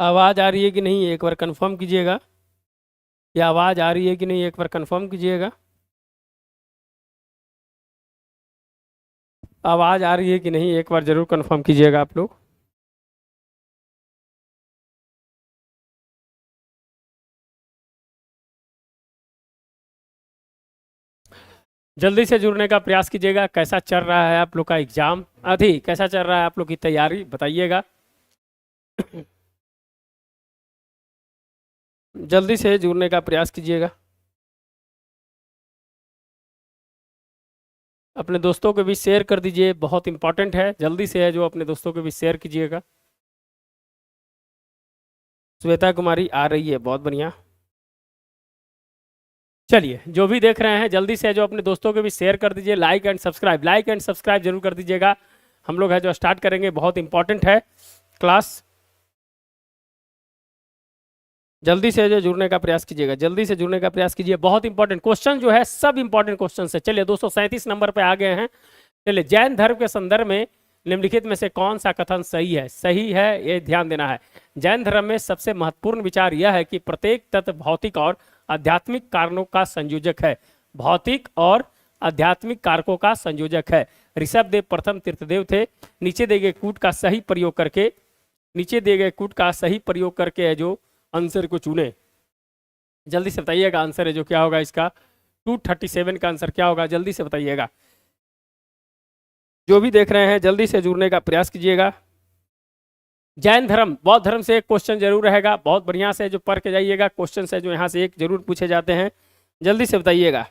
आवाज़ आ रही है कि नहीं एक बार कंफर्म कीजिएगा। क्या आवाज़ आ रही है कि नहीं एक बार कंफर्म कीजिएगा। आवाज़ आ रही है कि नहीं एक बार ज़रूर कंफर्म कीजिएगा आप लोग। जल्दी से जुड़ने का प्रयास कीजिएगा। कैसा चल रहा है आप लोग का एग्जाम, अभी कैसा चल रहा है आप लोग की तैयारी बताइएगा। जल्दी से जुड़ने का प्रयास कीजिएगा। अपने दोस्तों के बीच शेयर कर दीजिए, बहुत इंपॉर्टेंट है। जल्दी से है जो अपने दोस्तों के बीच शेयर कीजिएगा। श्वेता कुमारी आ रही है, बहुत बढ़िया। चलिए, जो भी देख रहे हैं जल्दी से है जो अपने दोस्तों के बीच शेयर कर दीजिए। लाइक एंड सब्सक्राइब जरूर कर दीजिएगा। हम लोग है जो स्टार्ट करेंगे, बहुत इंपॉर्टेंट है क्लास। जल्दी से जो जुड़ने का प्रयास कीजिएगा, जल्दी से जुड़ने का प्रयास कीजिए। बहुत इंपॉर्टेंट क्वेश्चन जो है, सब इंपॉर्टेंट क्वेश्चन है। चलिए 237 नंबर पे आ गए हैं। चलिए, जैन धर्म के संदर्भ में निम्नलिखित में से कौन सा कथन सही है? सही है, ये ध्यान देना है। जैन धर्म में सबसे महत्वपूर्ण विचार यह है कि प्रत्येक तत्व भौतिक और आध्यात्मिक कारणों का संयोजक है। भौतिक और आध्यात्मिक कारकों का संयोजक है। ऋषभ देव प्रथम तीर्थदेव थे। नीचे दिए गए कूट का सही प्रयोग करके, नीचे दिए गए कूट का सही प्रयोग करके है जो आंसर को चुने। जल्दी से बताइएगा आंसर है जो क्या होगा इसका। 237 का आंसर क्या होगा, जल्दी से बताइएगा। जो भी देख रहे हैं जल्दी से जुड़ने का प्रयास कीजिएगा। जैन धर्म बौद्ध धर्म से एक क्वेश्चन जरूर रहेगा, बहुत बढ़िया से जो पढ़ के जाइएगा। क्वेश्चन है जो यहाँ से एक जरूर पूछे जाते हैं, जल्दी से बताइएगा।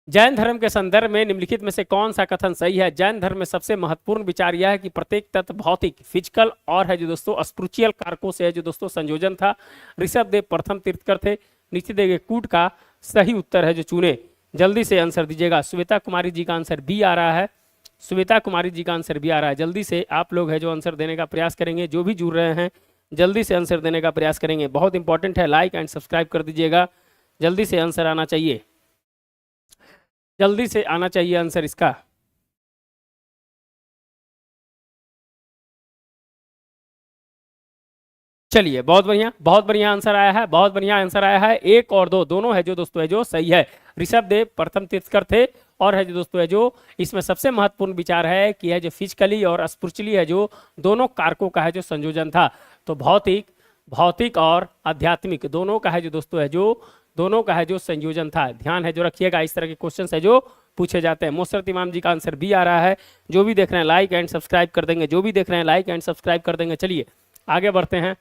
जैन धर्म के संदर्भ में निम्नलिखित में से कौन सा कथन सही है? जैन धर्म में सबसे महत्वपूर्ण विचार यह है कि प्रत्येक तत्व भौतिक फिजिकल और है जो दोस्तों स्पिरिचुअल कारकों से है जो दोस्तों संयोजन था। ऋषभ देव प्रथम तीर्थकर थे। नीचे दिए गए कूट का सही उत्तर है जो चुने। जल्दी से आंसर दीजिएगा। श्वेता कुमारी जी का आंसर बी आ रहा है। श्वेता कुमारी जी का आंसर भी आ रहा है। जल्दी से आप लोग है जो आंसर देने का प्रयास करेंगे। जो भी जुड़ रहे हैं जल्दी से आंसर देने का प्रयास करेंगे, बहुत इंपॉर्टेंट है। लाइक एंड सब्सक्राइब कर दीजिएगा। जल्दी से आंसर आना चाहिए, जल्दी से आना चाहिए आंसर इसका। चलिए, बहुत बढ़िया आंसर आया है, बहुत बढ़िया आंसर आया है। एक और दो दोनों है जो दोस्तों है जो सही है। ऋषभ देव प्रथम तीर्थकर थे और है जो दोस्तों है जो इसमें सबसे महत्वपूर्ण विचार है कि है जो फिजिकली और स्पिरिचुअली है जो दोनों कारकों का है जो संयोजन था। तो भौतिक भौतिक और आध्यात्मिक दोनों का है जो दोस्तों है जो दोनों का है जो संयोजन था। ध्यान है जो रखिएगा, इस तरह के क्वेश्चन है जो पूछे जाते हैं। मोसरत इमाम जी का आंसर भी आ रहा है। जो भी देख रहे हैं लाइक एंड सब्सक्राइब कर देंगे, जो भी देख रहे हैं लाइक एंड सब्सक्राइब कर देंगे। चलिए आगे बढ़ते हैं,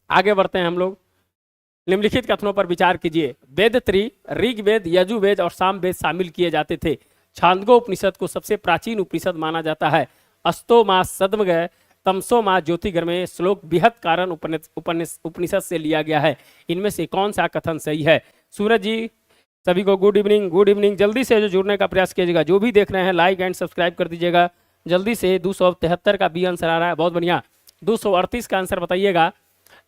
आगे बढ़ते हैं हम लोग। निम्नलिखित कथनों पर विचार कीजिए। वेद त्री ऋग्वेद, यजुर्वेद और सामवेद शामिल किए जाते थे। छांदोग्य उपनिषद को सबसे प्राचीन उपनिषद माना जाता है। अस्तो मास सदमगय तमसो मास ज्योतिर्गमय श्लोक बृहत कारण उपनिषद से लिया गया है। इनमें से कौन सा कथन सही है? सूरज जी सभी को गुड इवनिंग, गुड इवनिंग। जल्दी से जो जुड़ने का प्रयास कीजिएगा। जो भी देख रहे हैं लाइक एंड सब्सक्राइब कर दीजिएगा जल्दी से। 273 का बी आंसर आ रहा है, बहुत बढ़िया। 238 का आंसर बताइएगा।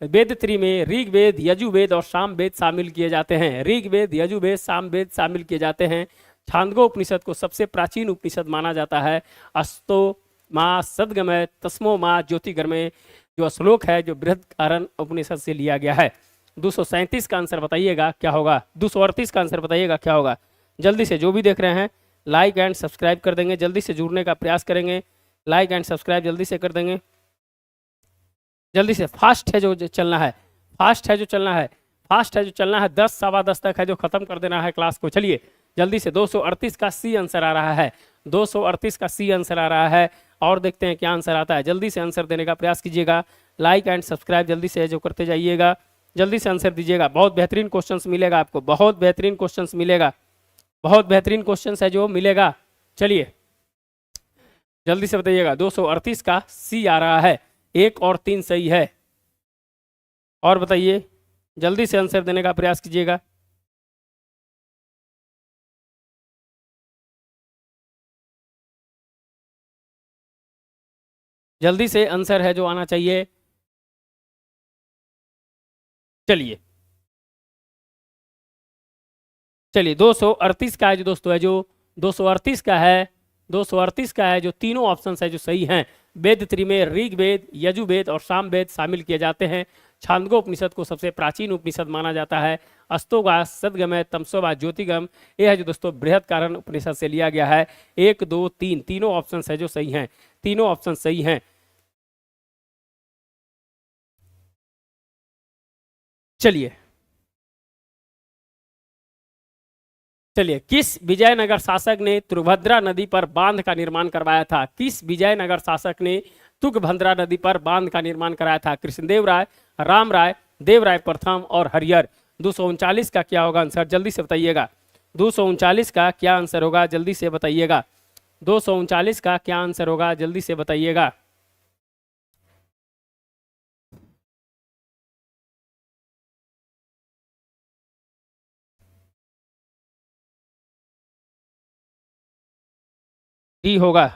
वेद त्री में ऋग्वेद, यजुर्वेद और सामवेद शामिल किए जाते हैं। ऋग्वेद, यजुर्वेद, सामवेद शामिल किए जाते हैं। छांदोग्य उपनिषद को सबसे प्राचीन उपनिषद माना जाता है। अस्तो माँ सदगमय तस्मो माँ ज्योतिर्गमय जो श्लोक है जो बृहद कारण उपनिषद से लिया गया है। 237 का आंसर बताइएगा क्या होगा। 238 का आंसर बताइएगा क्या होगा। जल्दी से जो भी देख रहे हैं लाइक एंड सब्सक्राइब कर देंगे, जल्दी से जुड़ने का प्रयास करेंगे। लाइक एंड सब्सक्राइब जल्दी से कर देंगे, जल्दी से। फास्ट है जो चलना है, फास्ट है जो चलना है, फास्ट है जो चलना है। 10 सवा 10 तक है जो खत्म कर देना है क्लास को। चलिए जल्दी से। 238 का सी आंसर आ रहा है, 238 का सी आंसर आ रहा है। और देखते हैं क्या आंसर आता है। जल्दी से आंसर देने का प्रयास कीजिएगा। लाइक एंड सब्सक्राइब जल्दी से जो करते जाइएगा, जल्दी से आंसर दीजिएगा। बहुत बेहतरीन क्वेश्चंस मिलेगा आपको, बहुत बेहतरीन क्वेश्चंस मिलेगा, बहुत बेहतरीन क्वेश्चंस है जो मिलेगा। चलिए जल्दी से बताइएगा। 238 का सी आ रहा है, 1 और 3 सही है। और बताइए, जल्दी से आंसर देने का प्रयास कीजिएगा। जल्दी से आंसर है जो आना चाहिए। चलिए चलिए 238 का है जो दोस्तों है जो 238 का है 238 का है जो तीनों ऑप्शन है जो सही हैं। वेद त्री में ऋग्वेद, यजुर्वेद और सामवेद शामिल किए जाते हैं। छांदोग्य उपनिषद को सबसे प्राचीन उपनिषद माना जाता है। अस्तोगा, सदगमय, तमसोवा, ज्योतिगम, यह है जो दोस्तों बृहत्कारण्य उपनिषद से लिया गया है। 1, 2, 3 तीनों ऑप्शन है जो सही हैं, तीनों ऑप्शन सही हैं। चलिए किस विजयनगर शासक ने तुंगभद्रा नदी पर बांध का निर्माण करवाया था? किस विजयनगर शासक ने तुंगभद्रा नदी पर बांध का निर्माण कराया था? कृष्णदेव राय, राम राय, देवराय प्रथम और हरिहर। 239 का क्या होगा आंसर, जल्दी से बताइएगा। 239 का क्या आंसर होगा, जल्दी से बताइएगा। 239 का क्या आंसर होगा, जल्दी से बताइएगा। डी होगा,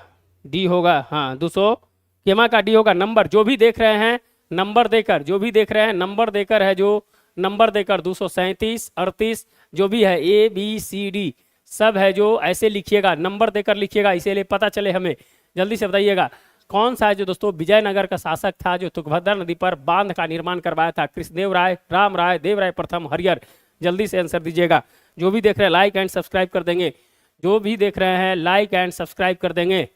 डी होगा, हाँ 200 केमा का डी होगा। नंबर जो भी देख रहे हैं नंबर देकर, जो भी देख रहे हैं नंबर देकर है जो नंबर देकर 237, 38 जो भी है ABCD सब है जो ऐसे लिखिएगा, नंबर देकर लिखिएगा, इसीलिए पता चले हमें। जल्दी से बताइएगा कौन सा है जो दोस्तों विजयनगर का शासक था जो तुंगभद्रा नदी पर बांध का निर्माण करवाया था? कृष्णदेव राय, राम राय, देवराय प्रथम, हरिहर। जल्दी से आंसर दीजिएगा। जो भी देख रहे हैं लाइक एंड सब्सक्राइब कर देंगे, जो भी देख रहे हैं लाइक एंड सब्सक्राइब कर देंगे,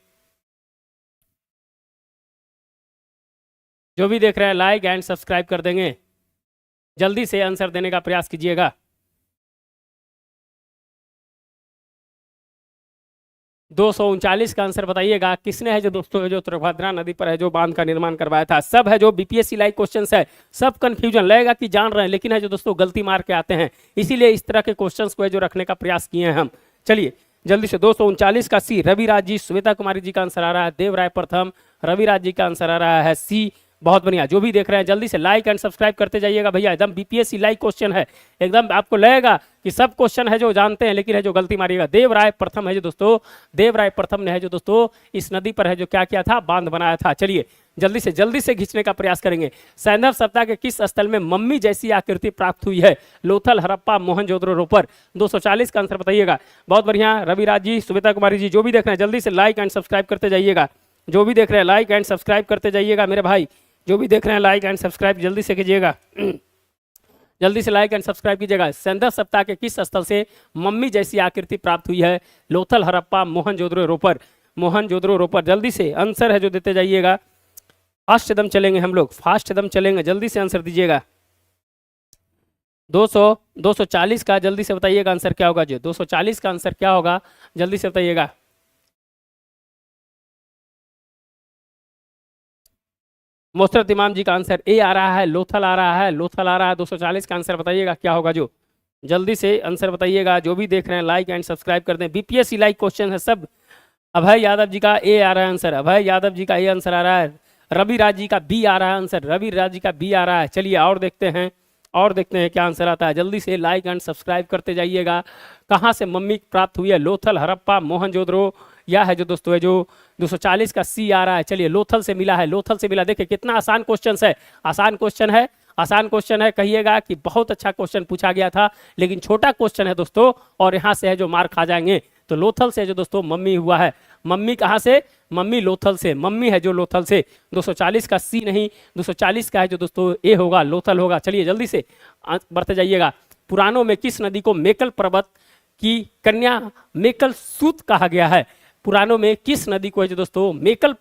जो भी देख रहे हैं लाइक एंड सब्सक्राइब कर देंगे। जल्दी से आंसर देने का प्रयास कीजिएगा। 239 का आंसर बताइएगा। किसने है जो दोस्तों जो तुंगभद्रा नदी पर है जो बांध का निर्माण करवाया था? सब है जो बीपीएससी लाइक क्वेश्चंस है, सब कंफ्यूजन लगेगा कि जान रहे हैं, लेकिन है जो दोस्तों गलती मार के आते हैं, इसीलिए इस तरह के क्वेश्चंस को है जो रखने का प्रयास किए हैं हम। चलिए जल्दी से 239 का सी, रविराज जी, श्वेता कुमारी जी का आंसर आ रहा है। देवराय प्रथम, रविराज जी का आंसर आ रहा है सी। बहुत बढ़िया, जो भी देख रहे हैं जल्दी से लाइक एंड सब्सक्राइब करते जाइएगा भैया। एकदम बीपीएससी लाइक क्वेश्चन है, एकदम आपको लगेगा कि सब क्वेश्चन है जो जानते हैं, लेकिन है जो गलती मारिएगा। देवराय प्रथम है जो दोस्तों, देवराय प्रथम ने है जो दोस्तों इस नदी पर है जो क्या किया था, बांध बनाया था। चलिए जल्दी से खींचने का प्रयास करेंगे। सैंधव सभ्यता के किस स्थल में मम्मी जैसी आकृति प्राप्त हुई है? लोथल, हड़प्पा, मोहनजोदड़ो, रोपर। 240 का आंसर बताइएगा। बहुत बढ़िया, रविराज जी, श्वेता कुमारी जी, जो भी देख रहे हैं जल्दी से लाइक एंड सब्सक्राइब करते जाइएगा। जो भी देख रहे हैं लाइक एंड सब्सक्राइब करते जाइएगा मेरे भाई। जो भी देख रहे हैं लाइक एंड सब्सक्राइब जल्दी से कीजिएगा। जल्दी से लाइक एंड सब्सक्राइब कीजिएगा। सैंधव सभ्यता के किस स्थल से मम्मी जैसी आकृति प्राप्त हुई है? लोथल, हड़प्पा, मोहनजोदड़ो, रोपर। मोहनजोदड़ो, रोपर। जल्दी से आंसर है जो देते जाइएगा। फास्ट एकदम चलेंगे हम लोग, फास्ट एकदम चलेंगे, जल्दी से आंसर दीजिएगा। 240 का जल्दी से बताइएगा आंसर क्या होगा जी। 240 का आंसर क्या होगा, जल्दी से बताइएगा। मोस्तरत इमाम जी का आंसर ए आ रहा है, लोथल आ रहा है, लोथल आ रहा है। 240 का आंसर बताइएगा क्या होगा जो, जल्दी से आंसर बताइएगा। जो भी देख रहे हैं लाइक एंड सब्सक्राइब कर दें, बीपीएससी लाइक क्वेश्चन है सब। अभय यादव जी का ए आ रहा है आंसर, अभय यादव जी का ए आंसर आ रहा है। रवि राज जी का बी आ रहा है आंसर, रवि राज जी का बी आ रहा है। चलिए और देखते हैं, और देखते हैं क्या आंसर आता है। जल्दी से लाइक एंड सब्सक्राइब करते जाइएगा। कहाँ से मम्मी प्राप्त हुई है? लोथल, हड़प्पा, मोहनजोदड़ो, या है जो दोस्तों है जो 240 का सी आ रहा है। चलिए लोथल से मिला है, लोथल से मिला। देखिए कितना आसान क्वेश्चन है, आसान क्वेश्चन है, आसान क्वेश्चन है। कहिएगा कि बहुत अच्छा क्वेश्चन पूछा गया था, लेकिन छोटा क्वेश्चन है दोस्तों, और यहाँ से है जो मार खा जाएंगे। तो लोथल से जो दोस्तों मम्मी हुआ है। मम्मी कहाँ से? मम्मी लोथल से, मम्मी है जो लोथल से। 240 का सी नहीं, 240 का है जो दोस्तों ए होगा, लोथल होगा। चलिए जल्दी से बढ़ते जाइएगा। पुराणों में किस नदी को मेकल पर्वत की कन्या मेकल सूत कहा गया है? पुराणों में किस नदी को है जो दोस्तों मेकल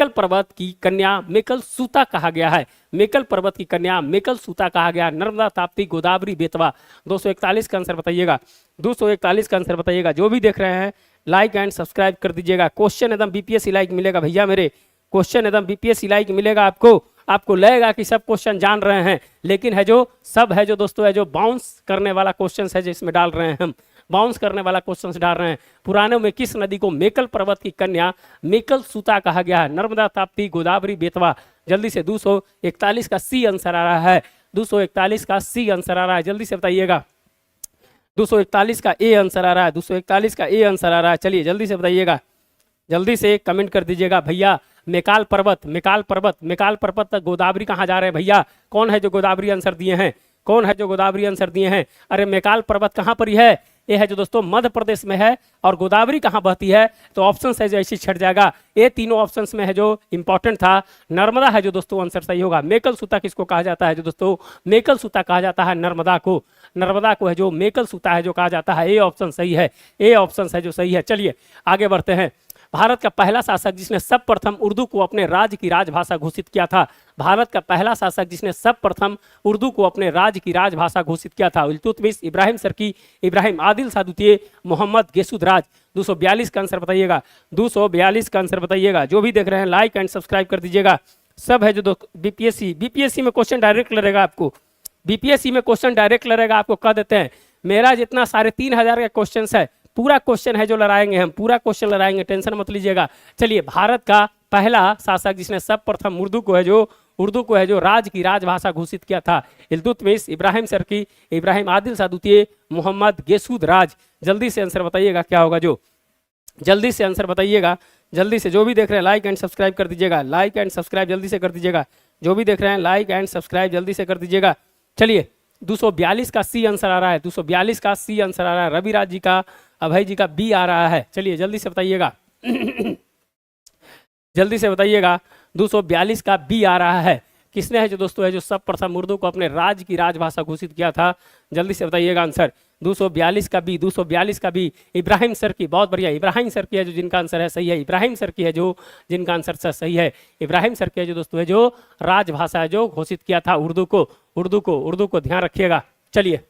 पर्वत की कन्या मेकल सूता कहा गया है? मेकल पर्वत की कन्या मेकल सूता कहा गया। नर्मदा, ताप्ती, गोदावरी, बेतवा। 241 का आंसर बताइएगा। 241 का आंसर बताइएगा। जो भी देख रहे हैं लाइक एंड सब्सक्राइब कर दीजिएगा। क्वेश्चन एकदम बीपीएससी लाइक मिलेगा भैया मेरे, क्वेश्चन एकदम बीपीएससी लाइक मिलेगा आपको। आपको लगेगा कि सब क्वेश्चन जान रहे हैं, लेकिन है जो सब है जो दोस्तों है जो बाउंस करने वाला क्वेश्चन है जिसमें डाल रहे हैं हम, बाउंस करने वाला क्वेश्चन डाल रहे हैं। पुराने में किस नदी को मेकल पर्वत की कन्या मेकल सूता कहा गया है? नर्मदा, ताप्ती, गोदावरी, बेतवा। जल्दी से 241 का सी आंसर आ रहा है, 241 का सी आंसर आ रहा है। जल्दी से बताइएगा। 241 का ए आंसर आ रहा है, 241 का ए आंसर आ रहा है। चलिए जल्दी से बताइएगा, जल्दी से कमेंट कर दीजिएगा भैया। मेकाल पर्वत, मेकाल पर्वत, मेकाल पर्वत तक गोदावरी कहाँ जा रहे हैं भैया? कौन है जो गोदावरी आंसर दिए हैं? कौन है जो गोदावरी आंसर दिए हैं? अरे मैकाल पर्वत कहाँ पर है? ये है जो दोस्तों मध्य प्रदेश में है। और गोदावरी कहाँ बहती है? तो ऑप्शन है जो ऐसी छट जाएगा। ये तीनों ऑप्शंस में है जो इंपॉर्टेंट था। नर्मदा है जो दोस्तों आंसर सही होगा। मेकल सूता किसको कहा जाता है? जो दोस्तों मेकल सूता कहा जाता है नर्मदा को। नर्मदा को है जो मेकल सूता है जो कहा जाता है। ये ऑप्शन सही है, ये ऑप्शन है जो सही है। चलिए आगे बढ़ते हैं। भारत का पहला शासक जिसने सर्वप्रथम उर्दू को अपने राज्य की राजभाषा घोषित किया था। भारत का पहला शासक जिसने सर्वप्रथम उर्दू को अपने राज्य की राजभाषा घोषित किया था। इल्तुतमिश, इब्राहिम सर्की, इब्राहिम आदिल शाह द्वितीय, मोहम्मद गेसूद राज। 242 का आंसर बताइएगा, 242 का आंसर बताइएगा। जो भी देख रहे हैं लाइक एंड सब्सक्राइब कर दीजिएगा। सब है जो बीपीएससी में क्वेश्चन डायरेक्ट लड़ेगा आपको। बीपीएससी में क्वेश्चन डायरेक्ट लड़ेगा आपको, कह देते हैं। मेरा जितना 3,500 का क्वेश्चन है, पूरा क्वेश्चन है जो लड़ाएंगे हम, पूरा क्वेश्चन लड़ाएंगे, टेंशन मत लीजिएगा। चलिए, भारत का पहला शासक जिसने सर्वप्रथम उर्दू को है जो राज्य की राजभाषा घोषित किया था। इल्तुतमिश, इब्राहिम सर्की, इब्राहिम आदिल शाह द्वितीय, मोहम्मद गेसूद राज। जल्दी से आंसर बताइएगा क्या होगा जो, जल्दी से आंसर बताइएगा, जल्दी से। जो भी देख रहे हैं लाइक एंड सब्सक्राइब कर दीजिएगा, लाइक एंड सब्सक्राइब जल्दी से कर दीजिएगा। जो भी देख रहे हैं लाइक एंड सब्सक्राइब जल्दी से कर दीजिएगा। चलिए, 242 का सी आंसर आ रहा है, 242 का सी आंसर आ रहा है। रविराज जी का, अभय जी का बी आ रहा है। चलिए जल्दी से बताइएगा जल्दी से बताइएगा। 242 का बी आ रहा है। किसने है जो दोस्तों है जो सर्वप्रथम उर्दू को अपने राज्य की राजभाषा घोषित किया था? जल्दी से बताइएगा आंसर। 242 का बी, 242 का बी, इब्राहिम सर्की। बहुत बढ़िया, इब्राहिम सर्की है जो जिनका आंसर है सही है। इब्राहिम सर्की है जो जिनका आंसर सही है। इब्राहिम सर्की है जो दोस्तों है जो राजभाषा है जो घोषित किया था उर्दू को ध्यान रखिएगा। चलिए,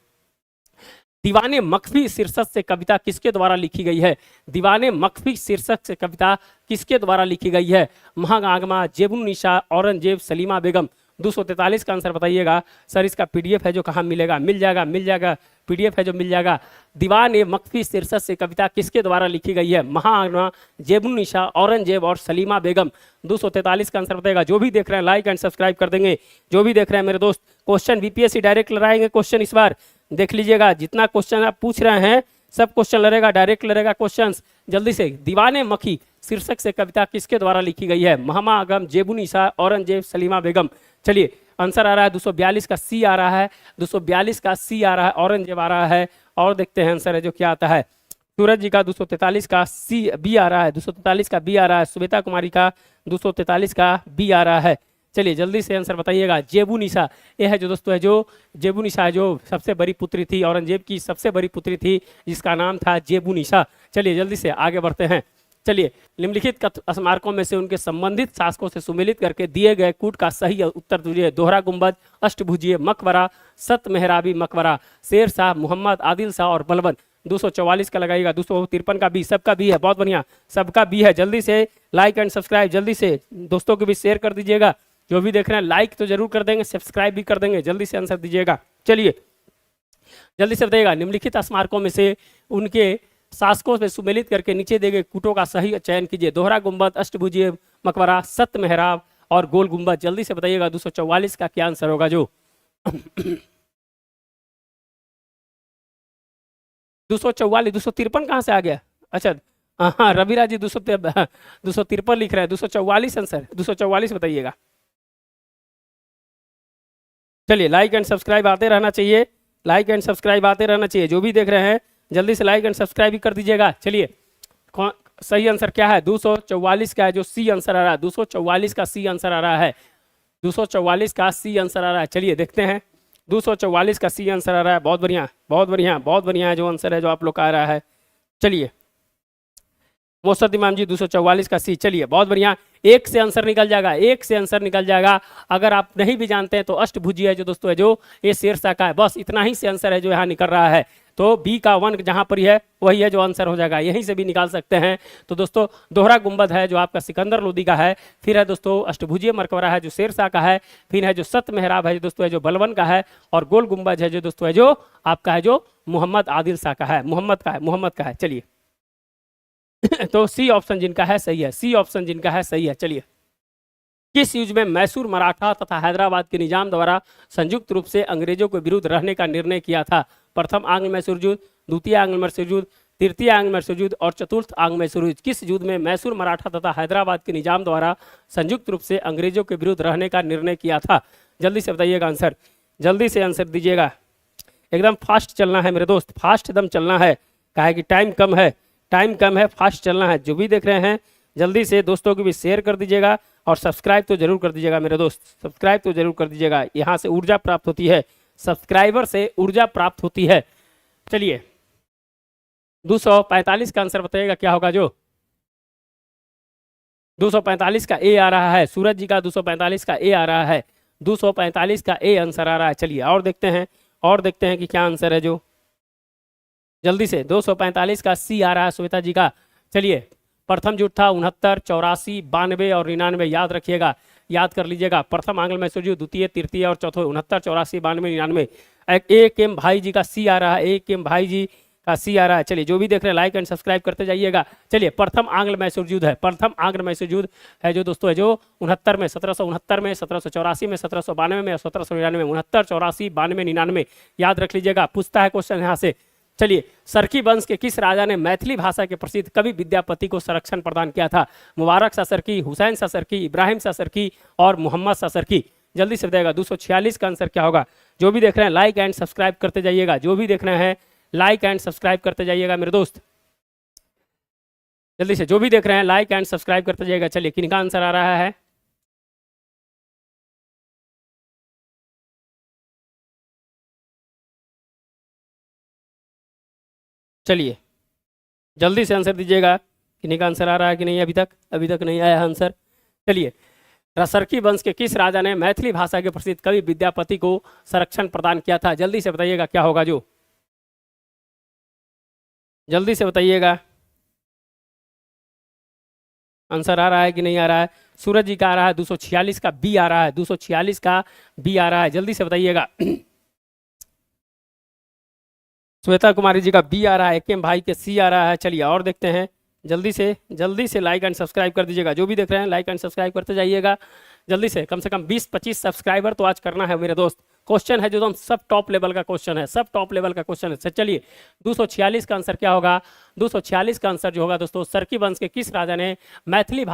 दीवाने मखफी शीर्षक से कविता किसके द्वारा लिखी गई है? दीवाने मखफी शीर्षक से कविता किसके द्वारा लिखी गई है? महागागमा, जेबुन्निसा, औरंगजेब, सलीमा बेगम। 243 का आंसर बताइएगा। सर इसका पीडीएफ है जो कहाँ मिलेगा? मिल जाएगा, पीडीएफ है जो मिल जाएगा। दीवाने मखफी शीर्षक से कविता किसके द्वारा लिखी गई है? महागागमा, जेबुन्निसा, औरंगजेब और सलीमा बेगम। 243 का आंसर बताएगा। जो भी देख रहे हैं लाइक एंड सब्सक्राइब कर देंगे। जो भी देख रहे हैं मेरे दोस्त, क्वेश्चन बीपीएससी डायरेक्ट लड़ाएंगे क्वेश्चन इस बार। देख लीजिएगा, जितना क्वेश्चन आप पूछ रहे हैं सब क्वेश्चन लड़ेगा, डायरेक्ट लड़ेगा क्वेश्चंस। जल्दी से, दीवाने मखी शीर्षक से कविता किसके द्वारा लिखी गई है? महागागम, जेबुन्निसा, औरंगजेब, सलीमा बेगम। चलिए, आंसर आ रहा है 242 का सी आ रहा है, 242 का सी आ रहा है, औरंगजेब आ रहा है। और देखते हैं आंसर है जो क्या आता है। सूरज जी का 243 का सी बी आ रहा है, 243 का बी आ रहा है। श्वेता कुमारी का 243 का बी आ रहा है। चलिए जल्दी से आंसर बताइएगा। जेबुन्निसा, यह है जो दोस्तों है जो जेबुन्निसा है जो सबसे बड़ी पुत्री थी, औरंगजेब की सबसे बड़ी पुत्री थी जिसका नाम था जेबुन्निसा। चलिए जल्दी से आगे बढ़ते हैं। चलिए, निम्नलिखित स्मारकों में से उनके संबंधित शासकों से सुमेलित करके दिए गए कूट का सही उत्तर दीजिए। दोहरा गुंबद, अष्टभुजीय मकबरा, सत मेहराबी मकबरा, शेर शाह, मोहम्मद आदिल शाह और बलबन। 244 का लगाइएगा, 253 का बी, सबका बी है। बहुत बढ़िया, सबका बी है। जल्दी से लाइक एंड सब्सक्राइब जल्दी से दोस्तों के भी शेयर कर दीजिएगा। जो भी देख रहे हैं लाइक तो जरूर कर देंगे, सब्सक्राइब भी कर देंगे। जल्दी से आंसर दीजिएगा। चलिए जल्दी से बताइएगा। निम्नलिखित स्मारकों में से उनके शासकों से सुमेलित करके नीचे दिए गए कूटों का सही चयन कीजिए। दोहरा गुंबद, अष्टभुजीय मकबरा, सत मेहराब और गोल गुंबद। जल्दी से बताइएगा 244 का क्या आंसर होगा जो 244, 253 कहाँ से आ गया? अच्छा हाँ, रविराज जी 253 लिख रहे हैं। 244 आंसर, 244 बताइएगा। चलिए, लाइक एंड सब्सक्राइब आते रहना चाहिए, लाइक एंड सब्सक्राइब आते रहना चाहिए। जो भी देख रहे हैं जल्दी से लाइक एंड सब्सक्राइब भी कर दीजिएगा। चलिए, सही आंसर क्या है? 244 का है जो सी आंसर आ रहा है। 244 का सी आंसर आ रहा है, 244 का सी आंसर आ रहा है। चलिए देखते हैं, 244 का सी आंसर आ रहा है। बहुत बढ़िया, बहुत बढ़िया, बहुत बढ़िया है जो आंसर है जो आप लोग का आ रहा है। चलिए, मोसद इमाम जी 244 का सी। चलिए बहुत बढ़िया, एक से आंसर निकल जाएगा, एक से आंसर निकल जाएगा। अगर आप नहीं भी जानते हैं तो अष्टभुजी है जो दोस्तों है जो ये शेर शाह का है। बस इतना ही से आंसर है जो यहाँ निकल रहा है। तो बी का 1 जहाँ पर है वही है जो आंसर हो जाएगा, यहीं से भी निकाल सकते हैं। तो दोस्तों दोहरा गुंबद है जो आपका सिकंदर लोदी का है, फिर है दोस्तों अष्टभुजीय मकबरा है जो शेर शाह का है, फिर है जो सत मेहराब है जो दोस्तों है जो बलबन का है, और गोल गुंबद है जो दोस्तों है जो आपका है जो मोहम्मद आदिल शाह का है, मोहम्मद का है। चलिए तो सी ऑप्शन जिनका है सही है, सी ऑप्शन जिनका है सही है। चलिए, किस युग में मैसूर मराठा तथा हैदराबाद के निजाम द्वारा संयुक्त रूप से अंग्रेजों के विरुद्ध रहने का निर्णय किया था? प्रथम आंग्ल मैसूर युद्ध, द्वितीय आंग्ल मैसूर युद्ध, तृतीय आंग्ल मैसूर युद्ध और चतुर्थ आंग्ल मैसूर युद्ध। किस युद्ध में मैसूर मराठा तथा हैदराबाद के निजाम द्वारा संयुक्त रूप से अंग्रेजों के विरुद्ध रहने का निर्णय किया था? जल्दी से बताइएगा आंसर। जल्दी से आंसर दीजिएगा, एकदम फास्ट चलना है मेरे दोस्त, फास्ट एकदम चलना है, कहा है कि टाइम कम है, टाइम कम है, फास्ट चलना है। जो भी देख रहे हैं जल्दी से दोस्तों को भी शेयर कर दीजिएगा और सब्सक्राइब तो जरूर कर दीजिएगा मेरे दोस्त, सब्सक्राइब तो जरूर कर दीजिएगा, यहाँ से ऊर्जा प्राप्त होती है, सब्सक्राइबर से ऊर्जा प्राप्त होती है। चलिए 245 का आंसर बताइएगा क्या होगा, जो 245 का ए आ रहा है, सूरज जी का 245 का ए आ रहा है, 245 का ए आंसर आ रहा है। चलिए और देखते हैं, और देखते हैं कि क्या आंसर है, जो जल्दी से 245 का सी आ रहा है श्वेता जी का। चलिए प्रथम जुट था 69, 84, 92 और 99, याद रखिएगा, याद कर लीजिएगा। प्रथम आंग्ल मैसूर जी, द्वितीय, तृतीय और चौथे 69, 84, 92, 99। एक एम भाई जी का सी आ रहा है, एक एम भाई जी का सी आ रहा है। चलिए जो भी देख रहे हैं लाइक एंड सब्सक्राइब करते जाइएगा। चलिए प्रथम आंग्ल मैसूर युद्ध है, प्रथम आंग्ल मैसूर युद्ध है जो दोस्तों है जो 69 में, 1769 में, 1784 में, 1792 में और 1799 में, 69, 84, 92, 99, याद रख लीजिएगा। पूछता है क्वेश्चन यहाँ से। चलिए सरकी वंश के किस राजा ने मैथिली भाषा के प्रसिद्ध कवि विद्यापति को संरक्षण प्रदान किया था? मुबारक शाह सरकी, हुसैन शाह सरकी, इब्राहिम शाह सरकी और मोहम्मद शाह सरकी। जल्दी से बताइएगा 246 का आंसर क्या होगा। जो भी देख रहे हैं लाइक एंड सब्सक्राइब करते जाइएगा, जो भी देख रहे हैं लाइक एंड सब्सक्राइब करते जाइएगा मेरे दोस्त, जल्दी से जो भी देख रहे हैं लाइक एंड सब्सक्राइब करते जाइएगा। चलिए किनका आंसर आ रहा है, चलिए जल्दी से आंसर दीजिएगा, किन्हीं का आंसर आ रहा है कि नहीं, अभी तक नहीं आया आंसर। चलिए सरकी वंश के किस राजा ने मैथिली भाषा के प्रसिद्ध कवि विद्यापति को संरक्षण प्रदान किया था? जल्दी से बताइएगा क्या होगा, जो जल्दी से बताइएगा, आंसर आ रहा है कि नहीं आ रहा है। सूरज जी का आ रहा है 246 का बी आ रहा है, 246 का बी आ रहा है, जल्दी से बताइएगा। श्वेता कुमारी जी का बी आ रहा है, एम भाई के सी आ रहा है। चलिए और देखते हैं, जल्दी से लाइक एंड सब्सक्राइब कर दीजिएगा, जो भी देख रहे हैं लाइक एंड सब्सक्राइब करते जाइएगा जल्दी से कम 20-25 सब्सक्राइबर तो आज करना है मेरे दोस्त। क्वेश्चन है जो एकदम सब टॉप लेवल का क्वेश्चन है, सब टॉप लेवल का क्वेश्चन है। चलिए 246 का आंसर क्या होगा, 246 का आंसर जो होगा दोस्तों, सरकी वंश के किस राजा ने मैथिली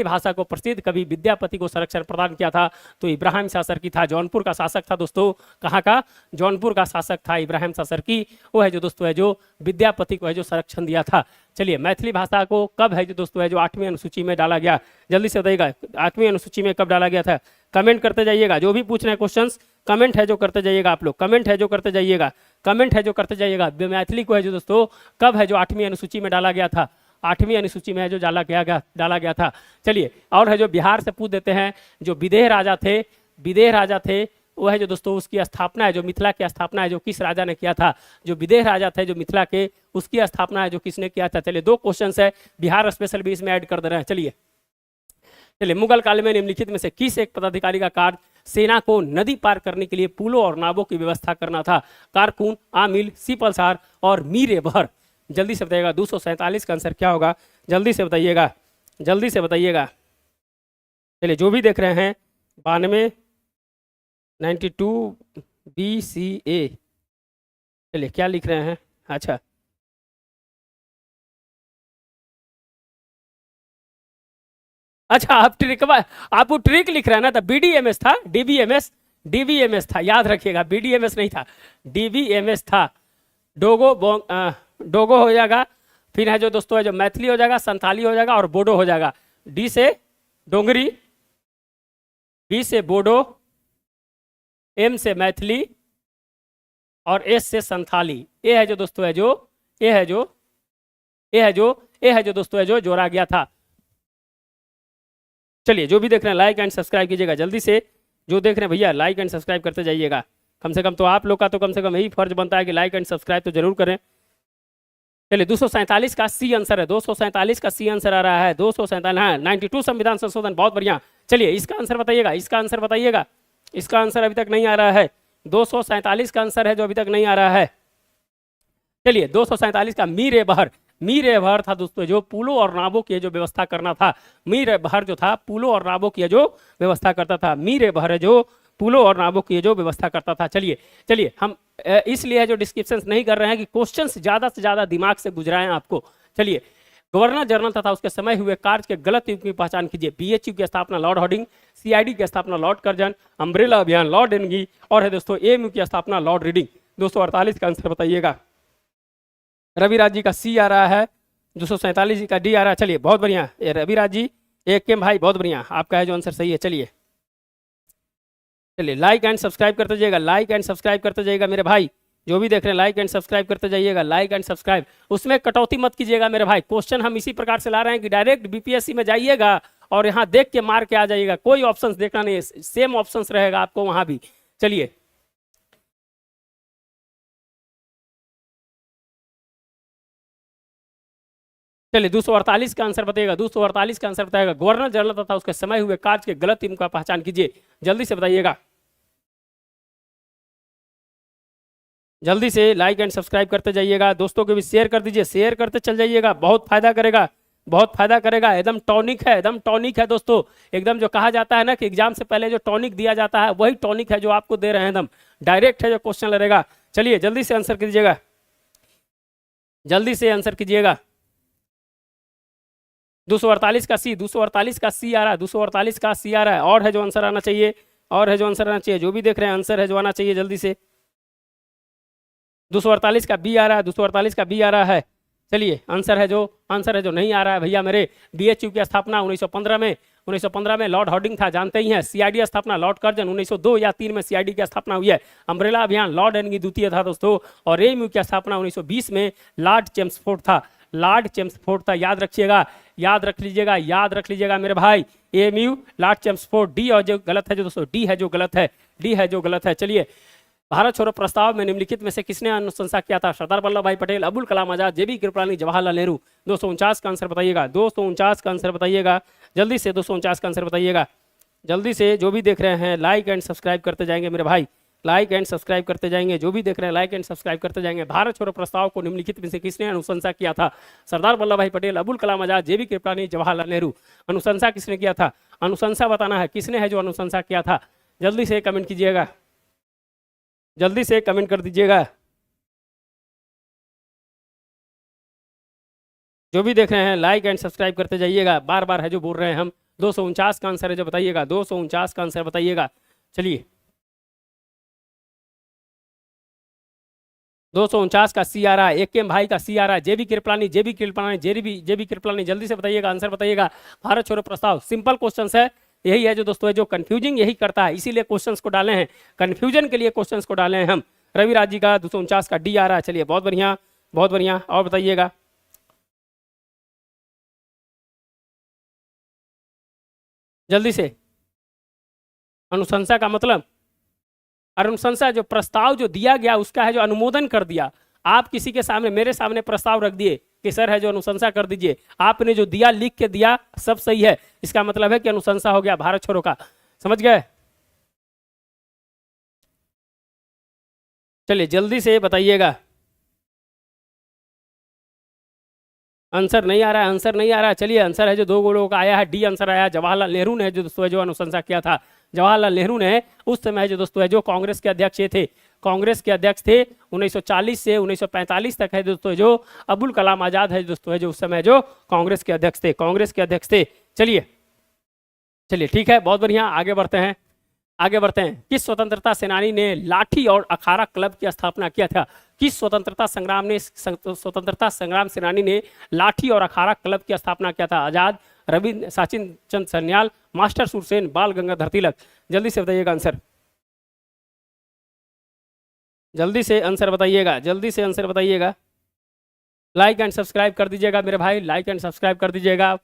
भाषा को प्रसिद्ध कवि विद्यापति को संरक्षण प्रदान किया था? तो इब्राहिम शाह सरकी था, जौनपुर का शासक था दोस्तों। कहाँ का? जौनपुर का शासक था इब्राहिम शाह सरकी, वो है जो दोस्तों है जो विद्यापति को है जो संरक्षण दिया था। चलिए मैथिली भाषा को कब है जो दोस्तों है जो 8वीं अनुसूची में डाला गया, जल्दी से बताइएगा 8वीं अनुसूची में कब डाला गया था। कमेंट करते जाइएगा, जो भी पूछ रहे हैं क्वेश्चंस कमेंट है जो करते जाइएगा, आप लोग कमेंट है जो करते जाइएगा, कमेंट है जो करते जाइएगा। मैथिली को है जो दोस्तों कब है जो 8वीं अनुसूची में डाला गया था, 8वीं अनुसूची में है जो डाला गया था। चलिए और है जो बिहार से पूछ देते हैं, जो विदेह राजा थे वो है जो दोस्तों उसकी स्थापना है जो मिथिला की स्थापना है जो किस राजा ने किया था? जो विदेह राजा थे जो मिथिला के, उसकी स्थापना है जो किसने किया था? चलिए 2 क्वेश्चन है, बिहार स्पेशल भी इसमें ऐड कर दे रहे हैं। चलिए मुगल काल में निम्नलिखित में से किस एक पदाधिकारी का कार्य सेना को नदी पार करने के लिए पुलों और नावों की व्यवस्था करना था? कारकुन, आमिल, सिपलसार और मीर बहर। जल्दी से बताइएगा 247 का आंसर क्या होगा, जल्दी से बताइएगा। चलिए जो भी देख रहे हैं 92 92 BCA, चलिए क्या लिख रहे हैं, अच्छा आप ट्रिक लिख रहे हैं ना, तो BDMS था, DBMS था, याद रखिएगा BDMS नहीं था, DBMS था। डोगो हो जाएगा, फिर है जो दोस्तों है जो मैथिली हो जाएगा, संथाली हो जाएगा और बोडो हो जाएगा। D से डोंगरी, B से बोडो, M से मैथिली और S से संथाली। ए है जो दोस्तों है जो दोस्तों है जो जोड़ा गया था। चलिए जो भी देख रहे हैं लाइक एंड सब्सक्राइब कीजिएगा, जल्दी से जो देख रहे हैं भैया लाइक एंड सब्सक्राइब करते जाइएगा। कम से कम तो आप लोग का तो कम से कम यही फर्ज बनता है कि लाइक एंड सब्सक्राइब तो जरूर करें। चलिए 247 का सी आंसर है, 247 का सी आंसर आ रहा है, 247, हाँ 92 संविधान संशोधन, बहुत बढ़िया। चलिए इसका आंसर बताइएगा, इसका आंसर अभी तक नहीं आ रहा है। 247 का आंसर है जो अभी तक नहीं आ रहा है। चलिए 247 का मीर बहर था दोस्तों जो पुलों और नावों की जो व्यवस्था करना था। मीर बहर जो था पुलों और नावों की जो व्यवस्था करता था, मीर बहर जो पुलों और नावों की जो व्यवस्था करता था। चलिए हम इसलिए जो डिस्क्रिप्शन नहीं कर रहे हैं कि क्वेश्चंस ज़्यादा से ज़्यादा दिमाग से गुजराएं आपको। चलिए गवर्नर जनरल तथा उसके समय हुए कार्य के गलत युग की पहचान कीजिए। बीएचयू की स्थापना लॉर्ड हार्डिंग, सीआईडी की स्थापना लॉर्ड कर्जन, अम्ब्रेला अभियान लॉर्ड डेनगी, और है दोस्तों एएमयू की स्थापना लॉर्ड रीडिंग। 248 का आंसर बताइएगा। रविराज जी का सी आ रहा है, 247 जी का डी आ रहा है। चलिए बहुत बढ़िया, रविराज जी एक के भाई बहुत बढ़िया, आपका है जो आंसर सही है। चलिए लाइक एंड सब्सक्राइब करते जाइएगा, लाइक एंड सब्सक्राइब करते जाइएगा मेरे भाई, जो भी देख रहे हैं लाइक एंड सब्सक्राइब करते जाइएगा, लाइक एंड सब्सक्राइब। उसमें कटौती मत कीजिएगा मेरे भाई। क्वेश्चन हम इसी प्रकार से ला रहे हैं कि डायरेक्ट बीपीएससी में जाइएगा और यहाँ देख के मार के आ जाइएगा, कोई ऑप्शन देखना नहीं है, सेम ऑप्शन रहेगा आपको वहां भी। चलिए 248 का आंसर बताइएगा, 248 का आंसर बताइएगा। गवर्नर जनरल तथा उसके समय हुए कार्य के गलत टीम का पहचान कीजिए, जल्दी से बताइएगा, जल्दी से लाइक एंड सब्सक्राइब करते जाइएगा। दोस्तों को भी शेयर कर दीजिए, शेयर करते चल जाइएगा, बहुत फायदा करेगा, बहुत फायदा करेगा। एकदम टॉनिक है, एकदम टॉनिक है दोस्तों, एकदम जो कहा जाता है ना कि एग्जाम से पहले जो टॉनिक दिया जाता है वही टॉनिक है जो आपको दे रहे हैं, एकदम डायरेक्ट है जो क्वेश्चन लड़ेगा। चलिए जल्दी से आंसर कीजिएगा, जल्दी से आंसर कीजिएगा। 248 का सी, 248 का सी आ रहा है, 248 का सी आ रहा है, और है जो आंसर आना चाहिए, और है जो आंसर आना चाहिए, जो भी देख रहे हैं आंसर है जो आना चाहिए जल्दी से। 248 का बी आ रहा है, 248 का बी आ रहा है। चलिए आंसर है जो नहीं आ रहा है भैया मेरे। बीएचयू की स्थापना 1915 में लॉर्ड हार्डिंग था, जानते ही हैं। सीआईडी स्थापना लॉर्ड कर्जन 1902 या 3 में सीआईडी की स्थापना हुई है। अम्ब्रेला अभियान लॉर्ड डेनगी द्वितीय था दोस्तों, और एएमयू की स्थापना 1920 में लॉर्ड चेम्सफोर्ड था, लॉर्ड चेम्सफोर्ड था, याद रखिएगा, याद रख लीजिएगा, याद रख लीजिएगा मेरे भाई। AMU Lord Chelmsford. डी और जो गलत है जो दोस्तों, डी है जो गलत है, डी है जो गलत है। चलिए भारत छोड़ो प्रस्ताव में निम्नलिखित में से किसने अनुशंसा किया था? सरदार वल्लभ भाई पटेल, अबुल कलाम आजाद, जेबी कृपलानी, जवाहरलाल नेहरू। 249 का आंसर बताइएगा, 249 का आंसर बताइएगा, जल्दी से 249 का आंसर बताइएगा, जल्दी से। जो भी देख रहे हैं लाइक एंड सब्सक्राइब करते जाएंगे मेरे भाई, लाइक एंड सब्सक्राइब करते जाएंगे, जो भी देख रहे हैं लाइक एंड सब्सक्राइब करते जाएंगे। भारत छोड़ो प्रस्ताव को निम्नलिखित में से किसने अनुशंसा किया था? सरदार वल्लभ भाई पटेल, अबुल कलाम आजाद, जेबी कृपलानी, जवाहरलाल नेहरू। अनुशंसा किसने किया था? अनुशंसा बताना है, किसने है जो अनुशंसा किया था? जल्दी से कमेंट कीजिएगा, जल्दी से कमेंट कर दीजिएगा, जो भी देख रहे हैं लाइक एंड सब्सक्राइब करते जाइएगा। बार बार है जो बोल रहे हैं हम। 249 का आंसर है जो बताइएगा, 249 का आंसर बताइएगा। चलिए 249 का सी आ रहा है, एक के भाई का सी आ रहा है, जेबी कृपलानी, जेबी कृपलानी, जेबी कृपलानी, जल्दी से बताइएगा, आंसर बताइएगा। भारत छोड़ो प्रस्ताव सिंपल क्वेश्चन है, यही है जो दोस्तों है जो कंफ्यूजिंग यही करता है, इसीलिए क्वेश्चंस को डाले हैं, कंफ्यूजन के लिए क्वेश्चंस को डाले हैं हम। रविराज जी का 249 का डी आ रहा है। चलिए बहुत बढ़िया, बहुत बढ़िया, और बताइएगा, जल्दी से। अनुशंसा का मतलब, अनुशंसा जो प्रस्ताव जो दिया गया उसका है जो अनुमोदन कर दिया। आप किसी के सामने, मेरे सामने प्रस्ताव रख दिए कि सर है जो अनुशंसा कर दीजिए, आपने जो दिया लिख के दिया सब सही है, इसका मतलब है कि अनुशंसा हो गया भारत छोड़ो का, समझ गए? चलिए जल्दी से बताइएगा, आंसर नहीं आ रहा है, आंसर नहीं आ रहा है। चलिए आंसर है जो दो लोगों का आया है, डी आंसर आया, जवाहरलाल नेहरू ने जो दोस्तों है जो अनुशंसा किया था। जवाहरलाल नेहरू ने उस समय जो दोस्तों है जो कांग्रेस के अध्यक्ष थे, कांग्रेस के अध्यक्ष थे 1940 से 1945 तक है दोस्तों जो अबुल कलाम आजाद है दोस्तों है जो उस समय जो कांग्रेस के अध्यक्ष थे, कांग्रेस के अध्यक्ष थे। चलिए चलिए ठीक है, बहुत बढ़िया, आगे बढ़ते हैं, आगे बढ़ते हैं। किस स्वतंत्रता सेनानी ने लाठी और अखाड़ा क्लब की स्थापना किया था? किस स्वतंत्रता संग्राम सेनानी ने लाठी और अखाड़ा क्लब की स्थापना किया था? आजाद, रविंद्र, सचिन चंद्र सन्याल, मास्टर सुरसेन, बाल गंगाधर तिलक। जल्दी से बताइएगा आंसर, जल्दी से आंसर बताइएगा, जल्दी से आंसर बताइएगा। लाइक एंड सब्सक्राइब कर दीजिएगा मेरे भाई, लाइक एंड सब्सक्राइब कर दीजिएगा।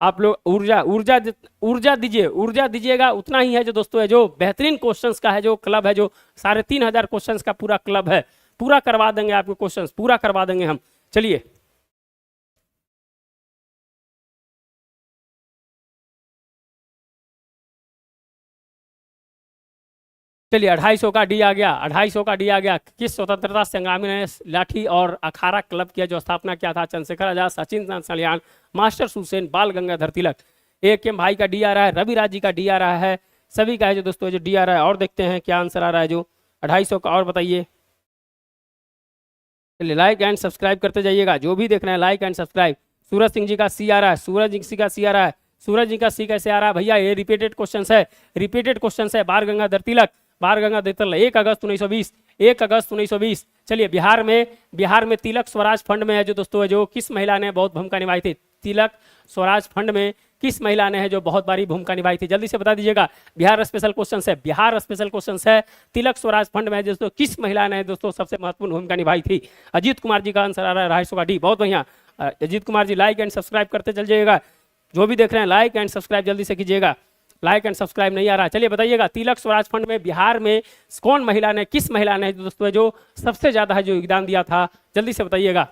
आप लोग ऊर्जा ऊर्जा ऊर्जा दीजिए, ऊर्जा दीजिएगा, उतना ही है जो दोस्तों है जो बेहतरीन क्वेश्चंस का है जो क्लब है, जो 3500 क्वेश्चंस का पूरा क्लब है, पूरा करवा देंगे आपके क्वेश्चंस, पूरा करवा देंगे हम। चलिए चलिए 250 का डी आ गया, 250 का डी आ गया। किस स्वतंत्रता संग्रामी ने लाठी और अखाड़ा क्लब की जो स्थापना किया था? चंद्रशेखर आजाद, सचिन सल्यान, मास्टर सुरसेन, बाल गंगाधर तिलक। एक के भाई का डी आ रहा है, रविराज जी का डी आ रहा है, सभी का है जो दोस्तों जो डी आ रहा है। और देखते हैं क्या आंसर आ रहा है जो 250 का, और बताइए। चलिए लाइक एंड सब्सक्राइब करते जाइएगा, जो भी देख रहे हैं like and subscribe. Suraj Singh ji का सी आ रहा है, सूरज सिंह का सी आ रहा है। सूरज जी का सी कैसे आ रहा है भैया? ये रिपीटेड क्वेश्चन है, रिपीटेड क्वेश्चन है। बाल गंगाधर तिलक, बाल गंगाधर तिलक 1 अगस्त 1920, 1 अगस्त 1920। चलिए बिहार में तिलक स्वराज फंड में है जो दोस्तों है जो किस महिला ने बहुत भूमिका निभाई थी? तिलक स्वराज फंड में किस महिला ने है जो बहुत बड़ी भूमिका निभाई थी? जल्दी से बता दीजिएगा। बिहार स्पेशल क्वेश्चन है, बिहार स्पेशल क्वेश्चन है। तिलक स्वराज फंड में दोस्तों किस महिला ने दोस्तों सबसे महत्वपूर्ण भूमिका निभाई थी? अजीत कुमार जी का आंसर आ रहा है 250 का डी। बहुत बढ़िया Ajit Kumar ji, like and subscribe करते चल जाइएगा। जो भी देख रहे हैं लाइक एंड सब्सक्राइब जल्दी से कीजिएगा। लाइक एंड सब्सक्राइब नहीं आ रहा। चलिए बताइएगा, तिलक स्वराज फंड में बिहार में कौन महिला ने, किस महिला ने दोस्तों जो सबसे ज्यादा है जो योगदान दिया था? जल्दी से बताइएगा।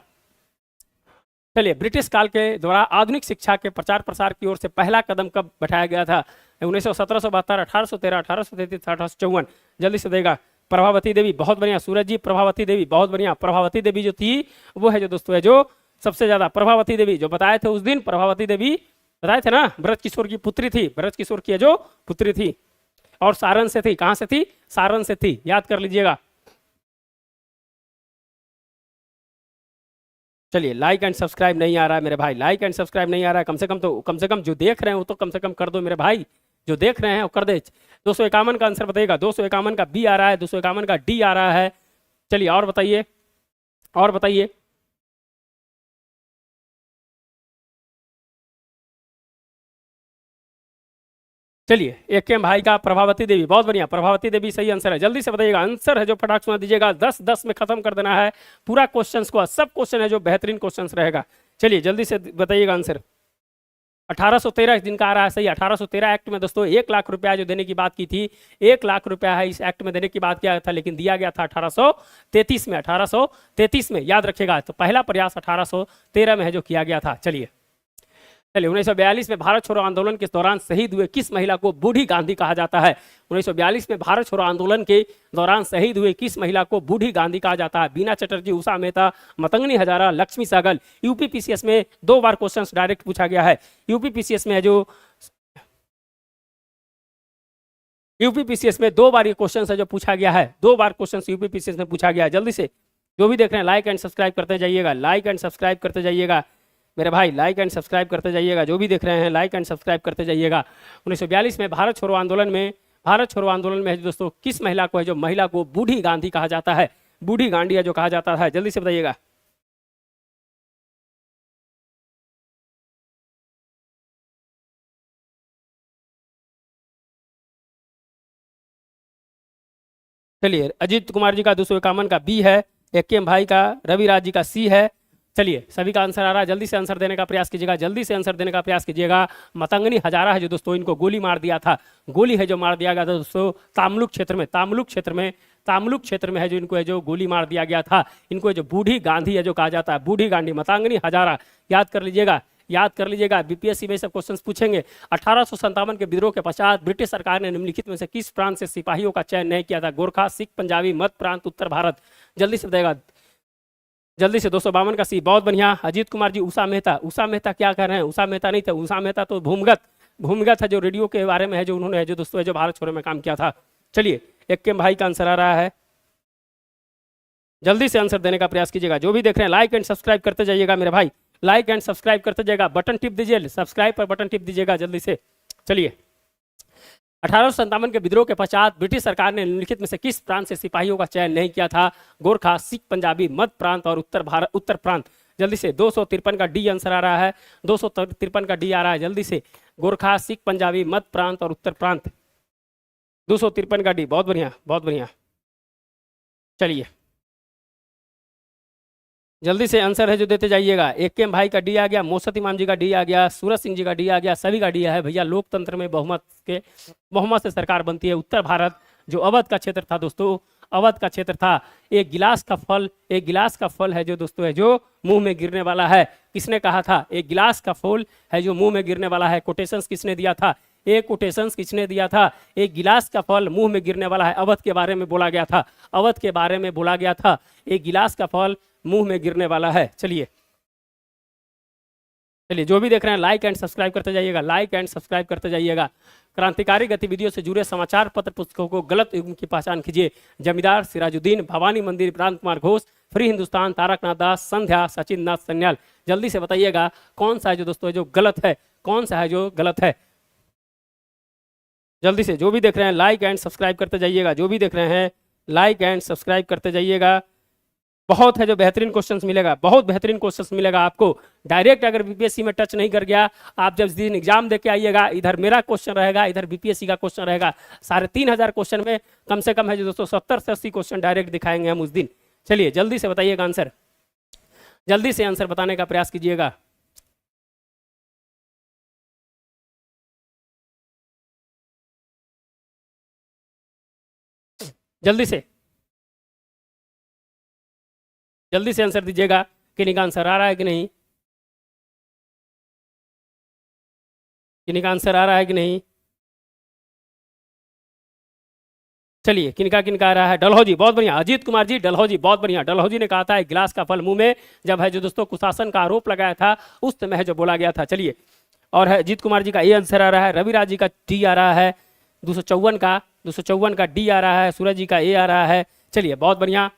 चलिए, ब्रिटिश काल के द्वारा आधुनिक शिक्षा के प्रचार प्रसार की ओर से पहला कदम कब बैठाया गया था? 1917, 1772, 1813, 1833, 1854। जल्दी से देगा। प्रभावती देवी, बहुत बढ़िया सूरज जी। प्रभावती देवी, बहुत बढ़िया। प्रभावती देवी जो थी वो है जो दोस्तों है जो सबसे ज्यादा, प्रभावती देवी जो बताए थे उस दिन, प्रभावती देवी बताए थे ना, ब्रज किशोर की पुत्री थी, ब्रज किशोर की जो पुत्री थी और सारण से थी। कहां से थी? सारण से थी, याद कर लीजिएगा। चलिए, लाइक एंड सब्सक्राइब नहीं आ रहा है मेरे भाई, लाइक एंड सब्सक्राइब नहीं आ रहा है। कम से कम जो देख रहे हैं वो तो कम से कम कर दो मेरे भाई, जो देख रहे हैं वो कर दे। 251 का आंसर बताइएगा। 251 का बी आ रहा है, 251 का डी आ रहा है। चलिए और बताइए, और बताइए। चलिए, एक के भाई का प्रभावती देवी, बहुत बढ़िया। प्रभावती देवी सही आंसर है। जल्दी से बताइएगा आंसर है जो फटाक सुना दीजिएगा। 10-10 में खत्म कर देना है पूरा क्वेश्चन को, सब क्वेश्चन है जो बेहतरीन क्वेश्चन रहेगा। चलिए जल्दी से बताइएगा आंसर। 1813 दिन का आ रहा है सही। 1813 एक्ट में दोस्तों 1 लाख रुपया जो देने की बात की थी, 1 लाख रुपया है इस एक्ट में देने की बात किया था, लेकिन दिया गया था 1833 में। 1833 में याद रखिएगा। तो पहला प्रयास 1813 में है जो किया गया था। चलिए 1942 में भारत छोड़ो आंदोलन के दौरान शहीद हुए किस महिला को बूढ़ी गांधी कहा जाता है? 1942 में भारत छोड़ो आंदोलन के दौरान शहीद हुए किस महिला को बूढ़ी गांधी कहा जाता है? बीना चटर्जी, उषा मेहता, मतंगनी हजारा, लक्ष्मी सहगल। यूपीपीसीएस में 2 बार क्वेश्चन डायरेक्ट पूछा गया है। यूपीपीसीएस में जो 2 बार ये क्वेश्चन है जो पूछा गया है। 2 बार क्वेश्चन यूपीपीसीएस में पूछा गया है। जल्दी से जो भी देख रहे हैं लाइक एंड सब्सक्राइब करते जाइएगा, लाइक एंड सब्सक्राइब करते जाइएगा मेरे भाई, लाइक एंड सब्सक्राइब करते जाइएगा। जो भी देख रहे हैं लाइक एंड सब्सक्राइब करते जाइएगा। 1942 में भारत छोड़ो आंदोलन में दोस्तों किस महिला को है जो महिला को बूढ़ी गांधी कहा जाता है? बूढ़ी गांधी है जो कहा जाता है। जल्दी से बताइएगा। चलिए, अजीत कुमार जी का 251 का बी है, एक के भाई का रविराज जी का सी है। चलिए सभी का आंसर आ रहा है, जल्दी से आंसर देने का प्रयास कीजिएगा, जल्दी से आंसर देने का प्रयास कीजिएगा। मतंगनी हजारा है जो दोस्तों इनको गोली मार दिया था, गोली है जो मार दिया गया था दोस्तों तामलुक क्षेत्र में है जो इनको है जो गोली मार दिया गया था। इनको जो बूढ़ी गांधी है जो कहा जाता है, बूढ़ी गांधी, मतंगनी हजारा, याद कर लीजिएगा, याद कर लीजिएगा। बीपीएससी में सब क्वेश्चन पूछेंगे। 1857 के विद्रोह के पश्चात ब्रिटिश सरकार ने निम्नलिखित में से किस प्रांत से सिपाहियों का चयन नहीं किया था? गोरखा, सिख, पंजाबी, मध्य प्रांत, उत्तर भारत। जल्दी से बताएगा, जल्दी से। 252 का सी, बहुत बढ़िया। अजीत कुमार जी, उषा मेहता, उषा मेहता क्या कर रहे हैं? उषा मेहता नहीं था, उषा मेहता तो भूमिगत है जो रेडियो के बारे में है जो उन्होंने है जो दोस्तों है जो भारत छोड़ो में काम किया था। चलिए, एक के भाई का आंसर आ रहा है, जल्दी से आंसर देने का प्रयास कीजिएगा। जो भी देख रहे हैं लाइक एंड सब्सक्राइब करते जाइएगा मेरे भाई, लाइक एंड सब्सक्राइब करते जाएगा। बटन टिप दीजिए, सब्सक्राइब पर बटन टिप दीजिएगा जल्दी से। चलिए, 1857 के विद्रोह के पश्चात ब्रिटिश सरकार ने निम्नलिखित में से किस प्रांत से सिपाहियों का चयन नहीं किया था? गोरखा, सिख, पंजाबी, मध्य प्रांत और उत्तर प्रांत। जल्दी से 253 का डी आंसर आ रहा है, 253 का डी आ रहा है। जल्दी से गोरखा, सिख, पंजाबी, मध्य प्रांत और उत्तर प्रांत। 253 का डी, बहुत बढ़िया, बहुत बढ़िया। चलिए जल्दी से आंसर है जो देते जाइएगा। एक के भाई का डी आ गया, मोसत इमाम जी का डी आ गया, सूरज सिंह जी का डी आ गया, सभी का डी है भैया। लोकतंत्र में बहुमत से सरकार बनती है। उत्तर भारत जो अवध का क्षेत्र था दोस्तों, अवध का क्षेत्र था। एक गिलास का फल है जो दोस्तों है जो मुंह में गिरने वाला है। किसने कहा था? एक गिलास का फल है जो मुंह में गिरने वाला है। कोटेशंस किसने दिया था? एक कोटेशंस किसने दिया था? एक गिलास का फल मुंह में गिरने वाला है। अवध के बारे में बोला गया था, अवध के बारे में बोला गया था। एक गिलास का फल मुंह में गिरने वाला है। चलिए चलिए जो भी देख रहे हैं लाइक एंड सब्सक्राइब करते जाइएगा, लाइक एंड सब्सक्राइब करते जाइएगा। क्रांतिकारी गतिविधियों से जुड़े समाचार पत्र पुस्तकों को गलत युग्म की पहचान कीजिए। जमींदार, सिराजुद्दीन, भवानी मंदिर, प्रांत कुमार घोष, फ्री हिंदुस्तान, तारकनाथ दास, संध्या, सचिन नाथ सन्याल। जल्दी से बताइएगा कौन सा है जो दोस्तों जो गलत है, कौन सा है जो गलत है। जल्दी से जो भी देख रहे हैं लाइक एंड सब्सक्राइब करते जाइएगा, जो भी देख रहे हैं लाइक एंड सब्सक्राइब करते जाइएगा। बहुत है जो बेहतरीन क्वेश्चंस मिलेगा, बहुत बेहतरीन क्वेश्चंस मिलेगा आपको। डायरेक्ट अगर बीपीएससी में टच नहीं कर गया, आप जब दिन एग्जाम दे के आइएगा, इधर मेरा क्वेश्चन रहेगा, इधर बीपीएससी का क्वेश्चन रहेगा। 3500 क्वेश्चन में कम से कम है जो दोस्तों 70 से 80 क्वेश्चन डायरेक्ट दिखाएंगे हम उस दिन। चलिए जल्दी से बताइएगा आंसर, जल्दी से आंसर बताने का प्रयास कीजिएगा। जल्दी से जल्दी से आंसर दीजिएगा। किन्हीं का आंसर आ रहा है कि नहीं, किन्हीं का आंसर आ रहा है कि नहीं। चलिए किनका आ रहा है। डलहौजी, बहुत बढ़िया। अजीत कुमार जी, डलहौजी, बहुत बढ़िया। डलहौजी ने कहा था एक गिलास का फल मुंह में, जब है जो दोस्तों कुशासन का आरोप लगाया था उस समय है जो बोला गया था। चलिए, और है अजीत कुमार जी का ए आंसर आ रहा है। रविराज जी का डी आ रहा है। 254 का डी आ रहा है। सूरज जी का ए आ रहा है। चलिए बहुत बढ़िया,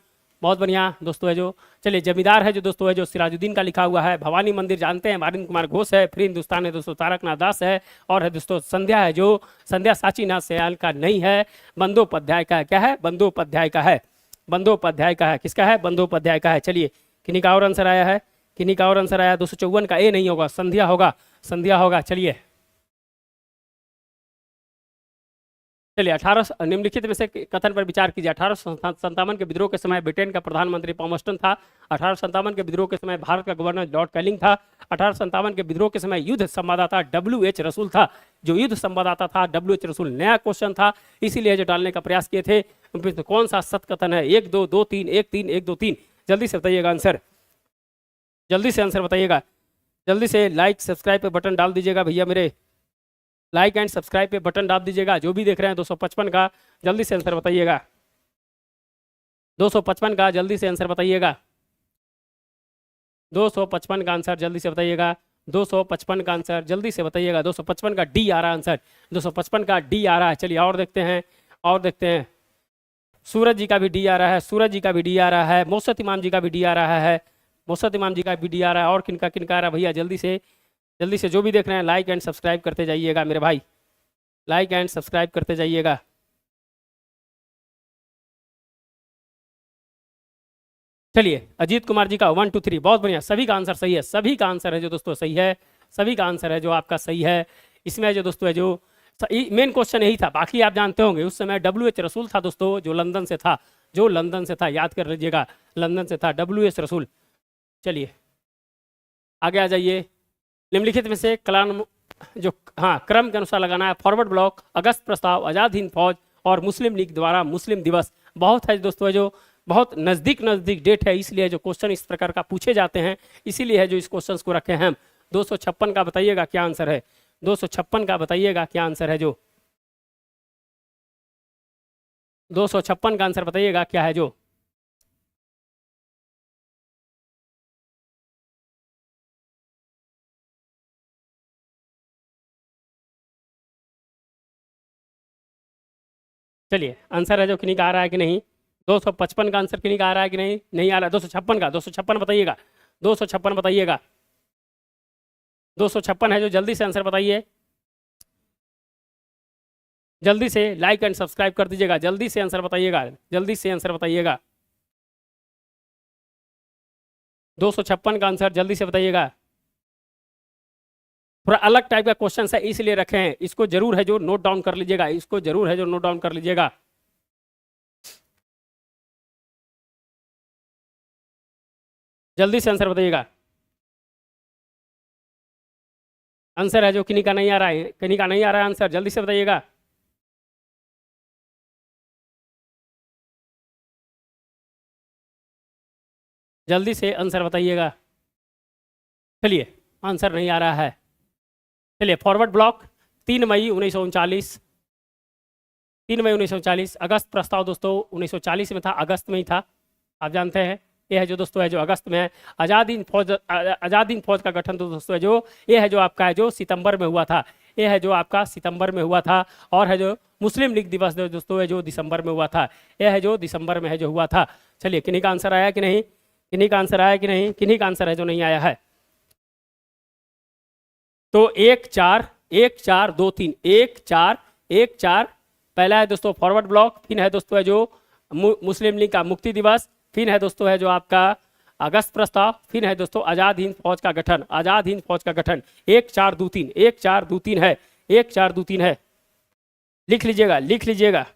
बहुत बढ़िया दोस्तों है जो। चलिए जमींदार है जो दोस्तों है जो सिराजुद्दीन का लिखा हुआ है। भवानी मंदिर जानते हैं, मारिंद कुमार घोष है। फ्री हिंदुस्तान है दोस्तों तारकनाथ दास है। और है दोस्तों संध्या है जो, संध्या साचीनाथ सयाल का नहीं है, बंदोपाध्याय का है। क्या है? बंदोपाध्याय का है, बंदोपाध्याय का है। किसका है? बंदोपाध्याय का है। चलिए किन्हीं का और आंसर आया है, किन्हीं का और आंसर आया। 254 का ए नहीं होगा, संध्या होगा, संध्या होगा। चलिए चलिए 18 निम्नलिखित में से कथन पर विचार कीजिए। 1857 के विद्रोह के समय ब्रिटेन का प्रधानमंत्री पॉमस्टन था। 1857 के विद्रोह के समय भारत का गवर्नर लॉर्ड कैलिंग था। 1857 के विद्रोह के समय युद्ध संवाददाता W.H. रसूल था। जो युद्ध संवाददाता था W.H. रसूल, नया क्वेश्चन था, इसीलिए जो डालने का प्रयास किए थे। तो कौन सा सत्य कथन है? 1 2 2 3 1 3 1 2 3। जल्दी से बताइएगा आंसर, जल्दी से आंसर बताइएगा। जल्दी से लाइक सब्सक्राइब पे बटन डाल दीजिएगा भैया मेरे, लाइक एंड सब्सक्राइब पे बटन डाल दीजिएगा। जो भी देख रहे हैं 255 का जल्दी से आंसर बताइएगा। 255 का जल्दी से आंसर बताइएगा। 255 का आंसर जल्दी से बताइएगा। 255 का आंसर जल्दी से बताइएगा। 255 का डी आ रहा है आंसर, 255 का डी आ रहा है। चलिए और देखते हैं, और देखते हैं। सूरज जी का भी डी आ रहा है, सूरज जी का भी डी आ रहा है। मोसत इमाम जी का भी डी आ रहा है, मोसत इमाम जी का भी डी आ रहा है। और किनका किनका आ रहा है भैया? जल्दी से, जल्दी से जो भी देख रहे हैं लाइक एंड सब्सक्राइब करते जाइएगा मेरे भाई, लाइक एंड सब्सक्राइब करते जाइएगा। चलिए अजीत कुमार जी का 1 2 3, बहुत बढ़िया। सभी का आंसर सही है, सभी का आंसर है जो दोस्तों सही है, सभी का आंसर है जो आपका सही है। इसमें जो दोस्तों है जो मेन क्वेश्चन यही था। बाकी आप जानते होंगे उस समय W.H. रसूल था दोस्तों, जो लंदन से था, जो लंदन से था, याद कर लीजिएगा, लंदन से था W.H. रसूल। चलिए आगे आ जाइए। निम्नलिखित में से कलाम जो क्रम के अनुसार लगाना है। फॉरवर्ड ब्लॉक, अगस्त प्रस्ताव, आज़ाद हिंद फौज और मुस्लिम लीग द्वारा मुस्लिम दिवस। बहुत है दोस्तों जो, बहुत नज़दीक नज़दीक डेट है, इसलिए जो क्वेश्चन इस प्रकार का पूछे जाते हैं, इसीलिए है जो इस क्वेश्चन को रखे हैं हम। 256 का बताइएगा क्या आंसर है। 256 का बताइएगा क्या आंसर है जो। 256 का आंसर बताइएगा क्या है जो। चलिए आंसर है जो किन्हीं का आ रहा है कि नहीं। 255 का आंसर किन्हीं का आ रहा है कि नहीं? नहीं आ रहा है। 256 का, 256 बताइएगा, 256 बताइएगा। 256 है जो, जल्दी से आंसर बताइए। जल्दी से लाइक एंड सब्सक्राइब कर दीजिएगा, जल्दी से आंसर बताइएगा, जल्दी से आंसर बताइएगा। 256 का आंसर जल्दी से बताइएगा। थोड़ा अलग टाइप का क्वेश्चन है इसलिए रखे हैं, इसको जरूर है जो नोट डाउन कर लीजिएगा, इसको जरूर है जो नोट डाउन कर लीजिएगा। जल्दी से आंसर बताइएगा। आंसर है जो किन्हीं का नहीं आ रहा है, किन्हीं का नहीं आ रहा है आंसर, जल्दी से बताइएगा। जल्दी से आंसर बताइएगा। चलिए आंसर नहीं आ रहा है। चलिए फॉरवर्ड ब्लॉक, 3 मई 1939, 3 मई 1940। अगस्त प्रस्ताव दोस्तों 1940 में था, अगस्त में ही था, आप जानते हैं। ये है जो दोस्तों है जो अगस्त में है। आज़ाद हिंद फौज का गठन तो दोस्तों है जो ये है जो आपका है जो सितंबर में हुआ था। ये है जो आपका सितंबर में हुआ था। और है जो मुस्लिम लीग दिवस दोस्तों है जो दिसंबर में हुआ था। यह है जो दिसंबर में है जो हुआ था। चलिए किन्हीं का आंसर आया कि नहीं, किन्हीं का आंसर आया कि नहीं, किन्हीं का आंसर है जो नहीं आया है। तो 1 4 1 4 2 3 1 4 1 4 पहला है दोस्तों फॉरवर्ड ब्लॉक, फिर है दोस्तों है जो मुस्लिम लीग का मुक्ति दिवस, फिर है दोस्तों है जो आपका अगस्त प्रस्ताव, फिर है दोस्तों आज़ाद हिंद फौज का गठन। आज़ाद हिंद फौज का गठन 1 4 2 3 1 4 2 3 है, 1 4 2 3 है। लिख लीजिएगा, लिख लीजिएगा,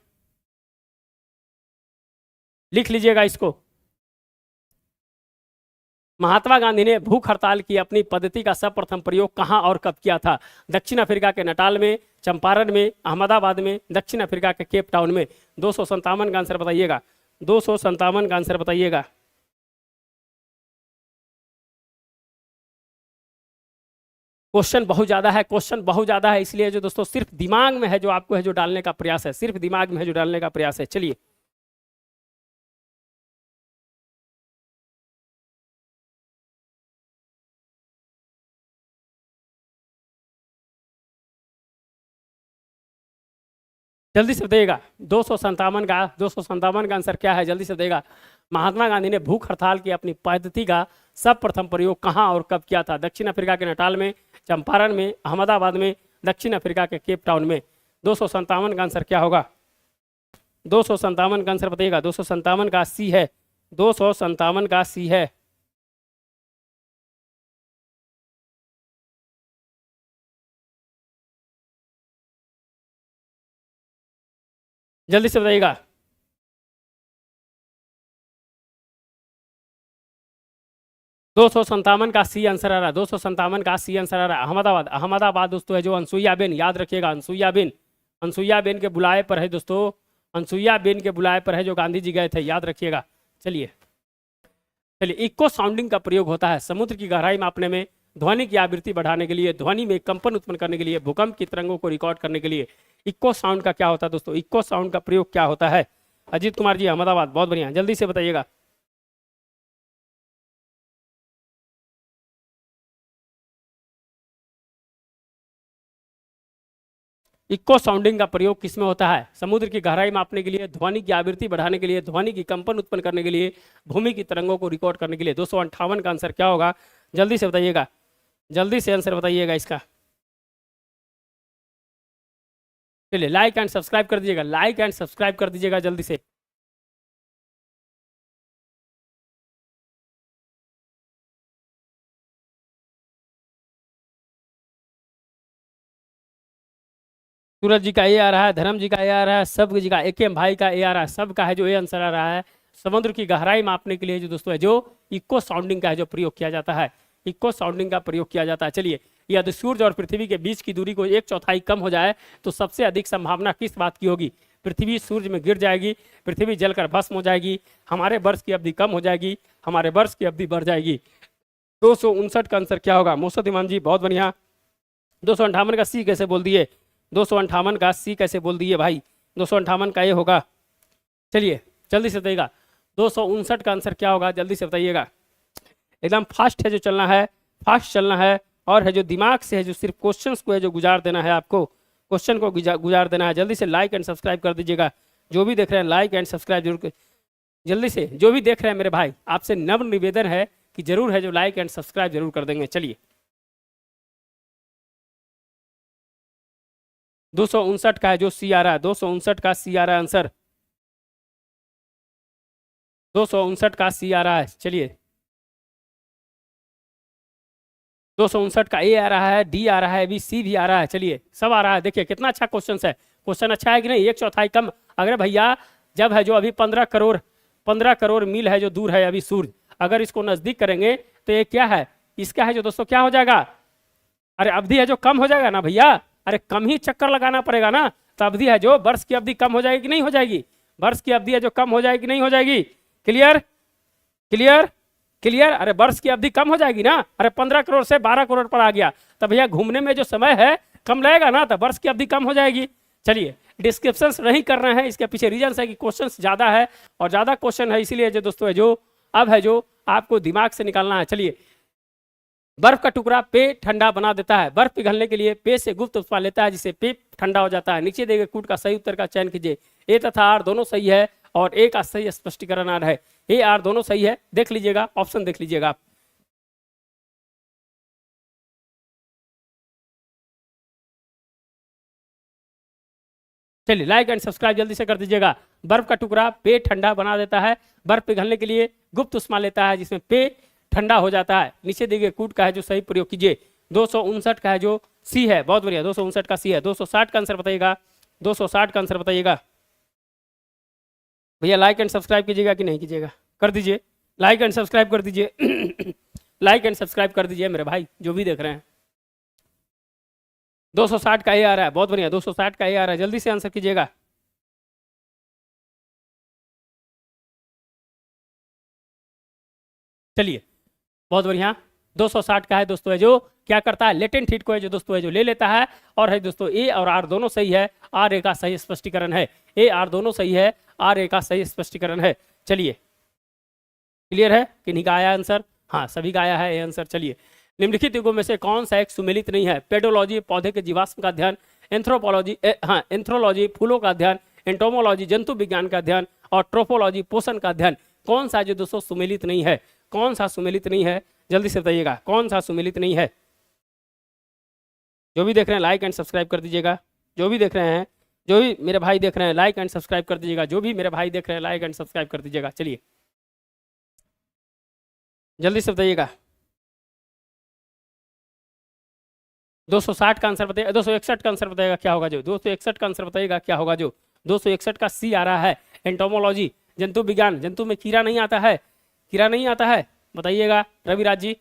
लिख लीजिएगा इसको। महात्मा गांधी ने भूख हड़ताल की अपनी पद्धति का सर्वप्रथम प्रयोग कहां और कब किया था? दक्षिण अफ्रीका के नटाल में, चंपारण में, अहमदाबाद में, दक्षिण अफ्रीका के केप टाउन में। 257 का आंसर बताइएगा, 257 का आंसर बताइएगा। क्वेश्चन बहुत ज्यादा है, क्वेश्चन बहुत ज्यादा है, इसलिए जो दोस्तों सिर्फ दिमाग में है जो आपको है जो डालने का प्रयास है, सिर्फ दिमाग में है जो डालने का प्रयास है। चलिए जल्दी से बताइएगा 257 का आंसर क्या है, जल्दी से बताइएगा। महात्मा गांधी ने भूख हड़ताल की अपनी पद्धति का सर्वप्रथम प्रयोग कहां और कब किया था? दक्षिण अफ्रीका के नटाल में, चंपारण में, अहमदाबाद में, दक्षिण अफ्रीका के केप टाउन में। 257 का आंसर क्या होगा? 257 का आंसर बताइएगा। 257 का सी है, 257 का सी है। जल्दी से बताइएगा। दो सौ संतावन का सी आंसर आ रहा है, 257 का सी आंसर आ रहा है। अहमदाबाद, अहमदाबाद दोस्तों है जो अनसुईया बेन, याद रखिएगा अनसुईया बेन, अनसुईया बेन के बुलाए पर है दोस्तों, अनसुईया बेन के बुलाए पर है जो गांधी जी गए थे, याद रखिएगा। चलिए चलिए, इको साउंडिंग का प्रयोग होता है समुद्र की गहराई मापने में, ध्वनि की आवृत्ति बढ़ाने के लिए, ध्वनि में कंपन उत्पन्न करने के लिए, भूकंप की तरंगों को रिकॉर्ड करने के लिए। इको साउंड का क्या होता है दोस्तों? इको साउंड का प्रयोग क्या होता है? अजीत कुमार जी अहमदाबाद, बहुत बढ़िया, जल्दी से बताइएगा। इको साउंडिंग का प्रयोग किसमें होता है? समुद्र की गहराई मापने के लिए, ध्वनि की आवृत्ति बढ़ाने के लिए, ध्वनि की कंपन उत्पन्न करने के लिए, भूमि की तरंगों को रिकॉर्ड करने के लिए। 258 का आंसर क्या होगा? जल्दी से बताइएगा, जल्दी से आंसर बताइएगा इसका। चलिए लाइक एंड सब्सक्राइब कर दीजिएगा, लाइक एंड सब्सक्राइब कर दीजिएगा जल्दी से। सूरज जी का ए आ रहा है, धर्म जी का ए आ रहा है, सब जी का, एक भाई का ए आ रहा है, सबका है जो ए आंसर आ रहा है। समुद्र की गहराई मापने के लिए जो दोस्तों है जो इको साउंडिंग का है जो प्रयोग किया जाता है, इको साउंडिंग का प्रयोग किया जाता है। चलिए, यदि सूर्य और पृथ्वी के बीच की दूरी को 1/4 कम हो जाए तो सबसे अधिक संभावना किस बात की होगी? पृथ्वी सूर्य में गिर जाएगी, पृथ्वी जलकर भस्म हो जाएगी, हमारे वर्ष की अवधि कम हो जाएगी, हमारे वर्ष की अवधि बढ़ जाएगी। 259 का आंसर क्या होगा? मोसद इमाम जी बहुत बढ़िया। 258 का सी कैसे बोल दिए? 258 का सी कैसे बोल दिए भाई? 258 का ये होगा। चलिए जल्दी से बताइएगा 259 का आंसर क्या होगा, जल्दी से बताइएगा। एकदम फास्ट है जो चलना है, फास्ट चलना है, और है जो दिमाग से है जो सिर्फ क्वेश्चंस को है जो गुजार देना है, आपको क्वेश्चन को गुजार देना है। जल्दी से लाइक एंड सब्सक्राइब कर दीजिएगा, जो भी देख रहे हैं लाइक एंड सब्सक्राइब जरूर जल्दी से, जो भी देख रहे हैं मेरे भाई, आपसे नम्र निवेदन है कि जरूर है जो लाइक एंड सब्सक्राइब जरूर कर देंगे। चलिए 259 का है जो सी आ रहा है, 259 का सी आ रहा है आंसर, 259 का सी आ रहा है। चलिए 259 का ए आ रहा है, डी आ रहा है, बी, सी भी आ रहा है। चलिए सब आ रहा है, देखिए कितना अच्छा क्वेश्चन है, क्वेश्चन अच्छा है कि नहीं? 1/4 कम। अगर भैया जब है जो अभी 15 करोड़ मील है जो दूर है अभी सूर्य, अगर इसको नजदीक करेंगे तो ये क्या है, इसका है जो दोस्तों क्या हो जाएगा? अरे अवधि है जो कम हो जाएगा ना भैया, अरे कम ही चक्कर लगाना पड़ेगा ना, तो अवधि है जो वर्ष की अवधि कम हो जाएगी कि नहीं हो जाएगी? वर्ष की अवधि है जो कम हो जाएगी नहीं हो जाएगी? Clear clear clear? अरे वर्ष की अवधि कम हो जाएगी ना, अरे 15 करोड़ से 12 करोड़ पर आ गया, तो भैया घूमने में जो समय है कम लगेगा ना, तो वर्ष की अवधि कम हो जाएगी। चलिए डिस्क्रिप्शन नहीं कर रहे हैं, इसके पीछे रीजन है कि क्वेश्चन ज्यादा है और ज्यादा क्वेश्चन है, इसीलिए जो दोस्तों है जो अब है जो आपको दिमाग से निकालना है। चलिए, बर्फ का टुकड़ा पेय ठंडा बना देता है। बर्फ पिघलने के लिए पेय से गुप्त उत्पाद लेता है, जिससे पेय ठंडा हो जाता है। नीचे दिए गए कूट का सही उत्तर का चयन कीजिए। ए तथा आर दोनों सही है और ए का सही स्पष्टीकरण आर है। ए आर दोनों सही है, देख लीजिएगा, ऑप्शन देख लीजिएगा आप। चलिए, लाइक एंड सब्सक्राइब जल्दी से कर दीजिएगा। बर्फ का टुकड़ा पेय ठंडा बना देता है। बर्फ पिघलने के लिए गुप्त उष्मा लेता है, जिसमें पेय ठंडा हो जाता है। नीचे दिए गए कूट का है जो सही प्रयोग कीजिए। 259 का है जो सी है, बहुत बढ़िया, 259 का सी है। 260 का आंसर बताइएगा, 260 का आंसर बताइएगा। भैया लाइक एंड सब्सक्राइब कीजिएगा कि नहीं कीजिएगा, कर दीजिए, लाइक एंड सब्सक्राइब कर दीजिए। लाइक एंड सब्सक्राइब कर दीजिए मेरे भाई जो भी देख रहे हैं। 260 का ए आ रहा है, बहुत बढ़िया, 260 का ए आ रहा है, जल्दी से आंसर कीजिएगा। चलिए, बहुत बढ़िया, 260 का है दोस्तों, है जो क्या करता है, लेटेंट हीट को है जो दोस्तों है जो ले लेता है। और है दोस्तों ए और आर दोनों सही है, आर ए का सही स्पष्टीकरण है। ए आर दोनों सही है, आर ए का सही स्पष्टीकरण है। चलिए, क्लियर है कि नहीं का आया आंसर? हाँ, सभी का आया है ये आंसर। चलिए, निम्नलिखित युगों में से कौन सा एक सुमेलित नहीं है? पेडोलॉजी पौधे के जीवाश्म का अध्ययन, एंथ्रोपोलॉजी एंथ्रोलॉजी फूलों का अध्ययन, एंटोमोलॉजी जंतु विज्ञान का अध्ययन और ट्रोपोलॉजी पोषण का अध्ययन। कौन सा जो दोस्तों सुमेलित नहीं है? कौन सा सुमेलित नहीं है, जल्दी से बताइएगा, कौन सा सुमेलित नहीं है? जो भी देख रहे हैं लाइक एंड सब्सक्राइब कर दीजिएगा। जो भी देख रहे हैं, जो भी मेरे भाई देख रहे हैं लाइक एंड सब्सक्राइब कर दीजिएगा। जो भी मेरे भाई देख रहे हैं लाइक एंड सब्सक्राइब कर दीजिएगा। चलिए, जल्दी से बताइएगा। 260 का आंसर बताइएगा, 261 का आंसर बताइएगा क्या होगा जो, 261 का आंसर बताइएगा क्या होगा जो। 261 का सी आ रहा है, एंटोमोलॉजी जंतु विज्ञान। जंतु में कीड़ा नहीं आता है, कीड़ा नहीं आता है, बताइएगा रविराज जी।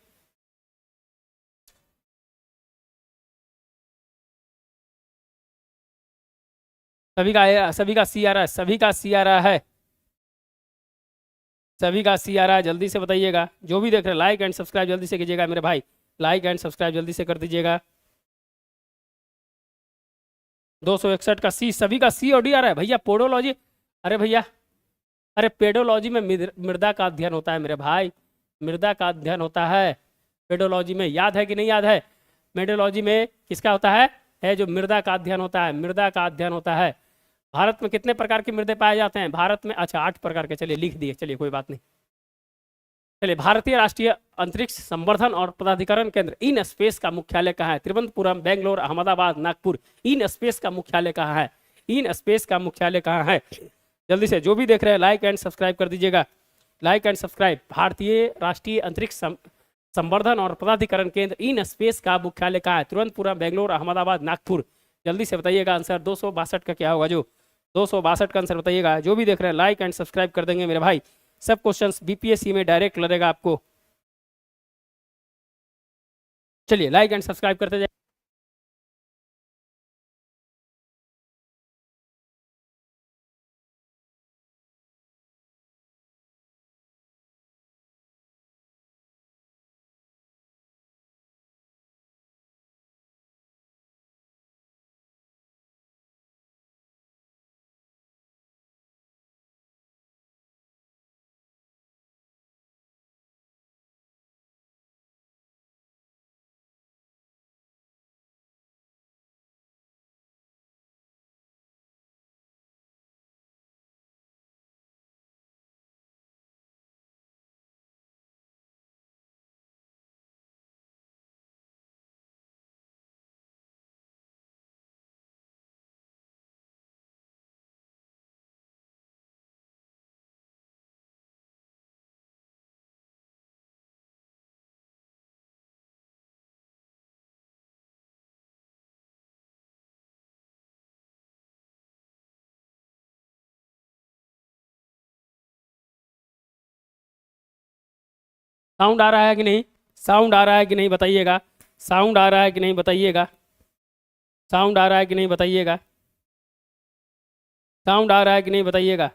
सभी का सी आ रहा है, सभी का सी आ रहा है, सभी का सी आ रहा है, जल्दी से बताइएगा। जो भी देख रहे हैं लाइक एंड सब्सक्राइब जल्दी से कीजिएगा मेरे भाई, लाइक एंड सब्सक्राइब जल्दी से कर दीजिएगा। 261 का सी, सभी का सी और डी आ रहा है भैया। पोडोलॉजी, अरे भैया, अरे पेडोलॉजी में मृदा का अध्ययन होता है मेरे भाई, मृदा का अध्ययन होता है पेडोलॉजी में। याद है कि नहीं याद है? मेडोलॉजी में किसका होता है जो मृदा का अध्ययन होता है, मृदा का अध्ययन होता है। भारत में कितने प्रकार के मृदे पाए जाते हैं? भारत में अच्छा 8 प्रकार के, चलिए लिख दिए, चलिए कोई बात नहीं। चलिए, भारतीय राष्ट्रीय अंतरिक्ष संवर्धन और प्राधिकरण केंद्र इन स्पेस का मुख्यालय कहाँ है? तिरुवनंतपुरम, बेंगलोर, अहमदाबाद, नागपुर। इन स्पेस का मुख्यालय कहाँ है? इन स्पेस का मुख्यालय कहाँ है? जल्दी से जो भी देख रहे हैं लाइक एंड सब्सक्राइब कर दीजिएगा, लाइक एंड सब्सक्राइब। भारतीय राष्ट्रीय अंतरिक्ष संवर्धन और प्राधिकरण केंद्र इन स्पेस का मुख्यालय कहाँ है? तिरुवनंतपुरम, बेंगलोर, अहमदाबाद, नागपुर। जल्दी से बताइएगा आंसर। 262 का क्या होगा जो, 262 का आंसर बताइएगा। जो भी देख रहे हैं लाइक एंड सब्सक्राइब कर देंगे मेरे भाई। सब क्वेश्चंस बीपीएससी में डायरेक्ट लड़ेगा आपको। चलिए, लाइक एंड सब्सक्राइब करते जाइए। साउंड आ रहा है कि नहीं? साउंड आ रहा है कि नहीं बताइएगा, साउंड आ रहा है कि नहीं बताइएगा, साउंड आ रहा है कि नहीं बताइएगा, साउंड आ रहा है कि नहीं बताइएगा,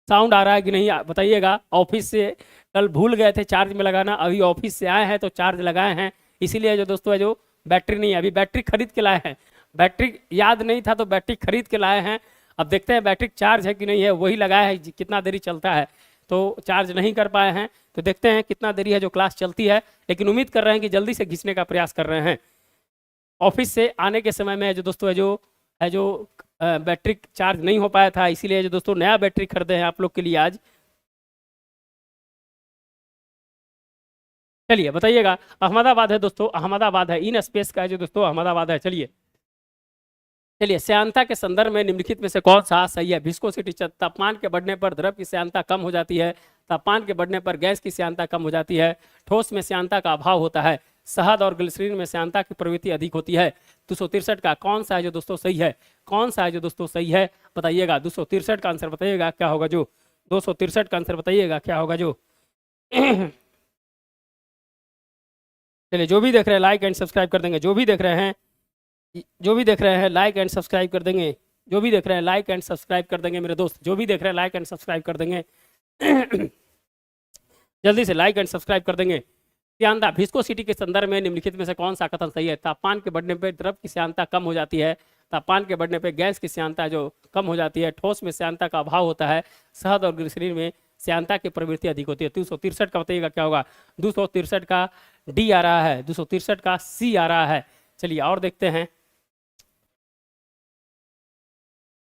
साउंड आ रहा है कि नहीं बताइएगा। ऑफिस से कल भूल गए थे चार्ज में लगाना, अभी ऑफिस से आए हैं तो चार्ज लगाए हैं, इसीलिए जो दोस्तों है जो बैटरी नहीं है, अभी बैटरी खरीद के लाए हैं। बैटरी याद नहीं था तो बैटरी खरीद के लाए हैं। अब देखते हैं बैटरी चार्ज है कि नहीं है, वही लगाया है कितना देरी चलता है, तो चार्ज नहीं कर पाए हैं, तो देखते हैं कितना देरी है जो क्लास चलती है, लेकिन उम्मीद कर रहे हैं कि जल्दी से खींचने का प्रयास कर रहे हैं। ऑफिस से आने के समय में है जो दोस्तों है जो बैटरी चार्ज नहीं हो पाया था, इसीलिए जो दोस्तों नया बैटरी खरीदे हैं आप लोग के लिए आज। चलिए बताइएगा, अहमदाबाद है दोस्तों, अहमदाबाद है, इन स्पेस का है जो दोस्तों अहमदाबाद है। चलिए चलिए, श्यानता के संदर्भ में निम्नलिखित में से कौन सा सही है? विस्कोसिटी, तापमान के बढ़ने पर द्रव की श्यानता कम हो जाती है, तापमान के बढ़ने पर गैस की श्यानता कम हो जाती है, ठोस में श्यानता का अभाव होता है, शहद और ग्लिसरीन में श्यानता की प्रवृत्ति अधिक होती है। 263 का कौन सा है जो दोस्तों सही है? कौन सा है जो दोस्तों सही है बताइएगा। 263 का आंसर बताइएगा क्या होगा जो 263 का आंसर बताइएगा क्या होगा जो चलिए, जो भी देख रहे हैं लाइक एंड सब्सक्राइब कर देंगे, जो भी देख रहे हैं लाइक एंड सब्सक्राइब कर देंगे, जो भी देख रहे हैं लाइक एंड सब्सक्राइब कर देंगे मेरे दोस्त, जो भी देख रहे हैं लाइक एंड सब्सक्राइब कर देंगे जल्दी से लाइक एंड सब्सक्राइब कर देंगे। श्यानता, विस्कोसिटी के संदर्भ में निम्नलिखित में से कौन सा कथन सही है? तापमान के बढ़ने पर द्रव की श्यानता कम हो जाती है, तापमान के बढ़ने पर गैस की श्यानता जो कम हो जाती है, ठोस में श्यानता का अभाव होता है, शहद और ग्लिसरीन में श्यानता की प्रवृत्ति अधिक होती है। 263 का बताइएगा क्या होगा। 263 का डी आ रहा है, 263 का सी आ रहा है। चलिए और देखते हैं,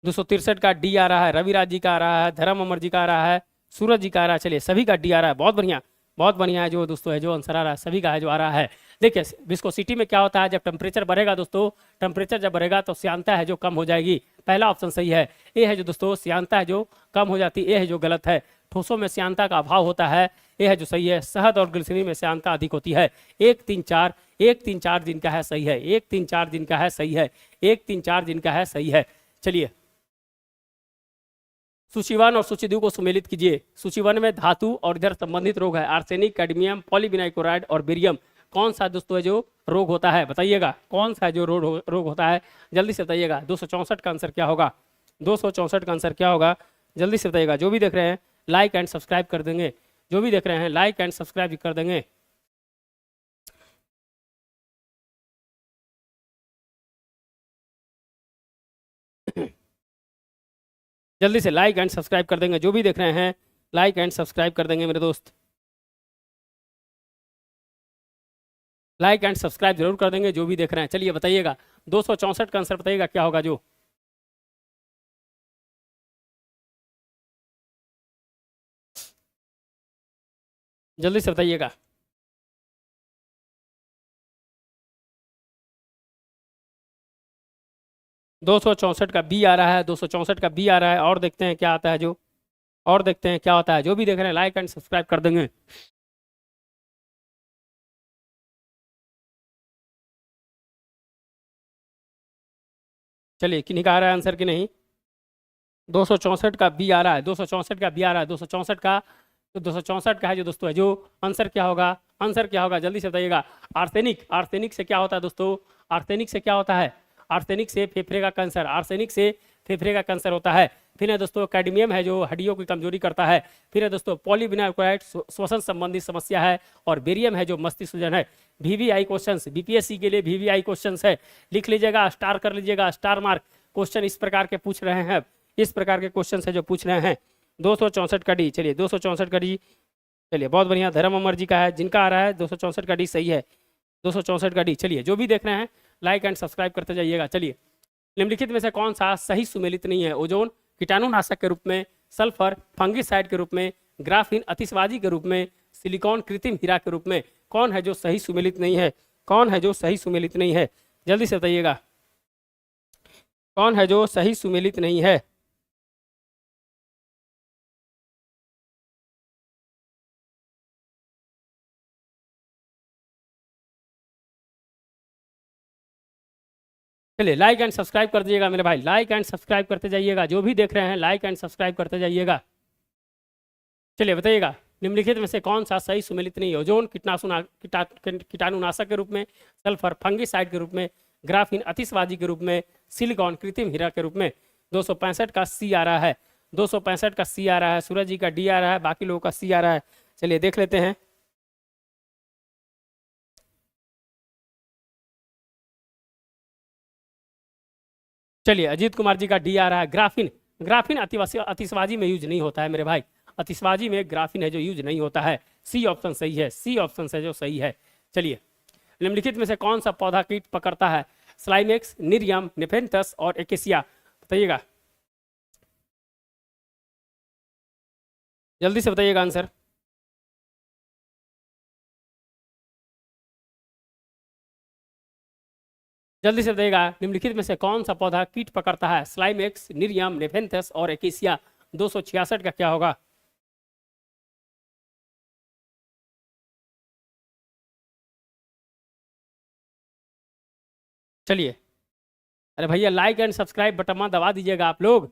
263 का डी आ रहा है, रविराज जी का आ रहा है, धर्म अमर जी का आ रहा है, सूरज जी का आ रहा है। चलिए सभी का डी आ रहा है, बहुत बढ़िया, बहुत बढ़िया है जो दोस्तों है जो आंसर आ रहा है, सभी का है जो आ रहा है। देखिए विस्कोसिटी में क्या होता है, जब टेम्परेचर बढ़ेगा दोस्तों, टेम्परेचर जब बढ़ेगा तो श्यानता है जो कम हो जाएगी। पहला ऑप्शन सही है, ए है जो दोस्तों श्यानता है जो कम हो जाती है, ए है जो गलत है। ठोसों में श्यानता का अभाव होता है, ए है जो सही है। शहद और ग्लिसरीन में श्यानता अधिक होती है। 1 3 4 1 3 4 जिनका है सही है, 1 3 4 जिनका है सही है, 1 3 4 जिनका है सही है। चलिए सूची 1 और सूची 2 को सुमेलित कीजिए। सूची 1 में धातु और इधर संबंधित रोग है, आर्सेनिक, कैडमियम, पॉलीविनाइल क्लोराइड और बेरियम। कौन सा दोस्तों है जो रोग होता है बताइएगा, कौन सा है जो रोग होता है, जल्दी से बताइएगा। 264 का आंसर क्या होगा, 264 का आंसर क्या होगा, जल्दी से बताइएगा। जो भी देख रहे हैं लाइक एंड सब्सक्राइब कर देंगे, जो भी देख रहे हैं लाइक एंड सब्सक्राइब कर देंगे। जल्दी से लाइक एंड सब्सक्राइब कर देंगे, जो भी देख रहे हैं लाइक एंड सब्सक्राइब कर देंगे मेरे दोस्त, लाइक एंड सब्सक्राइब जरूर कर देंगे जो भी देख रहे हैं। चलिए बताइएगा 264 का आंसर बताइएगा क्या होगा जो जल्दी से बताइएगा। दो सौ चौंसठ का बी आ रहा है, 264 का बी आ रहा है। और देखते हैं क्या आता है जो, और देखते हैं क्या होता है। जो भी देख रहे हैं लाइक एंड सब्सक्राइब कर देंगे। चलिए किन्हीं का आ रहा है आंसर कि नहीं। 264 का बी आ रहा है, 264 का बी आ रहा है, 264 का, तो 264 का है जो दोस्तों है जो आंसर क्या होगा, आंसर क्या होगा जल्दी से बताइएगा। आर्सेनिक, आर्सेनिक से क्या होता है दोस्तों, आर्सेनिक से क्या होता है, आर्सेनिक से फेफड़े का कैंसर, आर्सेनिक से फेफड़े का कैंसर होता है। फिर है दोस्तों कैडमियम है जो हड्डियों की कमजोरी करता है। फिर है दोस्तों पॉलीविनाइल क्लोराइड श्वसन संबंधी समस्या है। और बेरियम है जो मस्तिष्क सूजन है। वीवीआई क्वेश्चंस, बीपीएससी के लिए वीवीआई क्वेश्चंस है, लिख लीजिएगा, स्टार कर लीजिएगा, स्टार मार्क। क्वेश्चन इस प्रकार के पूछ रहे हैं, इस प्रकार के क्वेश्चन है जो पूछ रहे हैं। 264 का डी, चलिए 264 का डी, चलिए बहुत बढ़िया, धर्म अमर जी का है, जिनका आ रहा है 264 का डी सही है, 264 का डी। चलिए जो भी देख रहे हैं लाइक एंड सब्सक्राइब करते जाइएगा। चलिए निम्नलिखित में से कौन सा सही सुमेलित नहीं है? ओजोन कीटाणुनाशक के रूप में, सल्फर फंगिसाइड के रूप में, ग्राफीन अतिशबाजी के रूप में, सिलिकॉन कृत्रिम हीरा के रूप में। कौन है जो सही सुमेलित नहीं है, कौन है जो सही सुमेलित नहीं है, जल्दी से बताइएगा, कौन है जो सही सुमेलित नहीं है। चलिए लाइक एंड सब्सक्राइब कर दीजिएगा मेरे भाई, लाइक एंड सब्सक्राइब करते जाइएगा, जो भी देख रहे हैं लाइक एंड सब्सक्राइब करते जाइएगा। चलिए बताइएगा निम्नलिखित में से कौन सा सही सुमेलित नहीं है? ओजोन कीटाणुनाशक के रूप में, सल्फर फंगिसाइड के रूप में, ग्राफीन अतिशबाजी के रूप में, सिलिकॉन कृत्रिम हीरा के रूप में। 265 का सी आ रहा है, 265 का सी आ रहा है, सूरज जी का डी आ रहा है, बाकी लोगों का सी आ रहा है। चलिए देख लेते हैं। चलिए अजीत कुमार जी का डी आ रहा है, ग्राफीन ग्राफीन आतिशबाजी में यूज नहीं होता है मेरे भाई, आतिशबाजी में ग्राफीन है जो यूज नहीं होता है। सी ऑप्शन सही है, सी ऑप्शन से जो सही है। चलिए, निम्नलिखित में से कौन सा पौधा कीट पकड़ता है? स्लाइमेक्स, निरियम, नेफेंथस और एकेसिया, बताइएगा, जल्दी से बताइएगा आंसर। जल्दी से बताइएगा, निम्नलिखित में से कौन सा पौधा कीट पकड़ता है? स्लाइमेक्स, निरियम, नेफेंथस और एकेसिया। 266 का क्या होगा? चलिए, अरे भैया लाइक एंड सब्सक्राइब बटन दबा दीजिएगा आप लोग,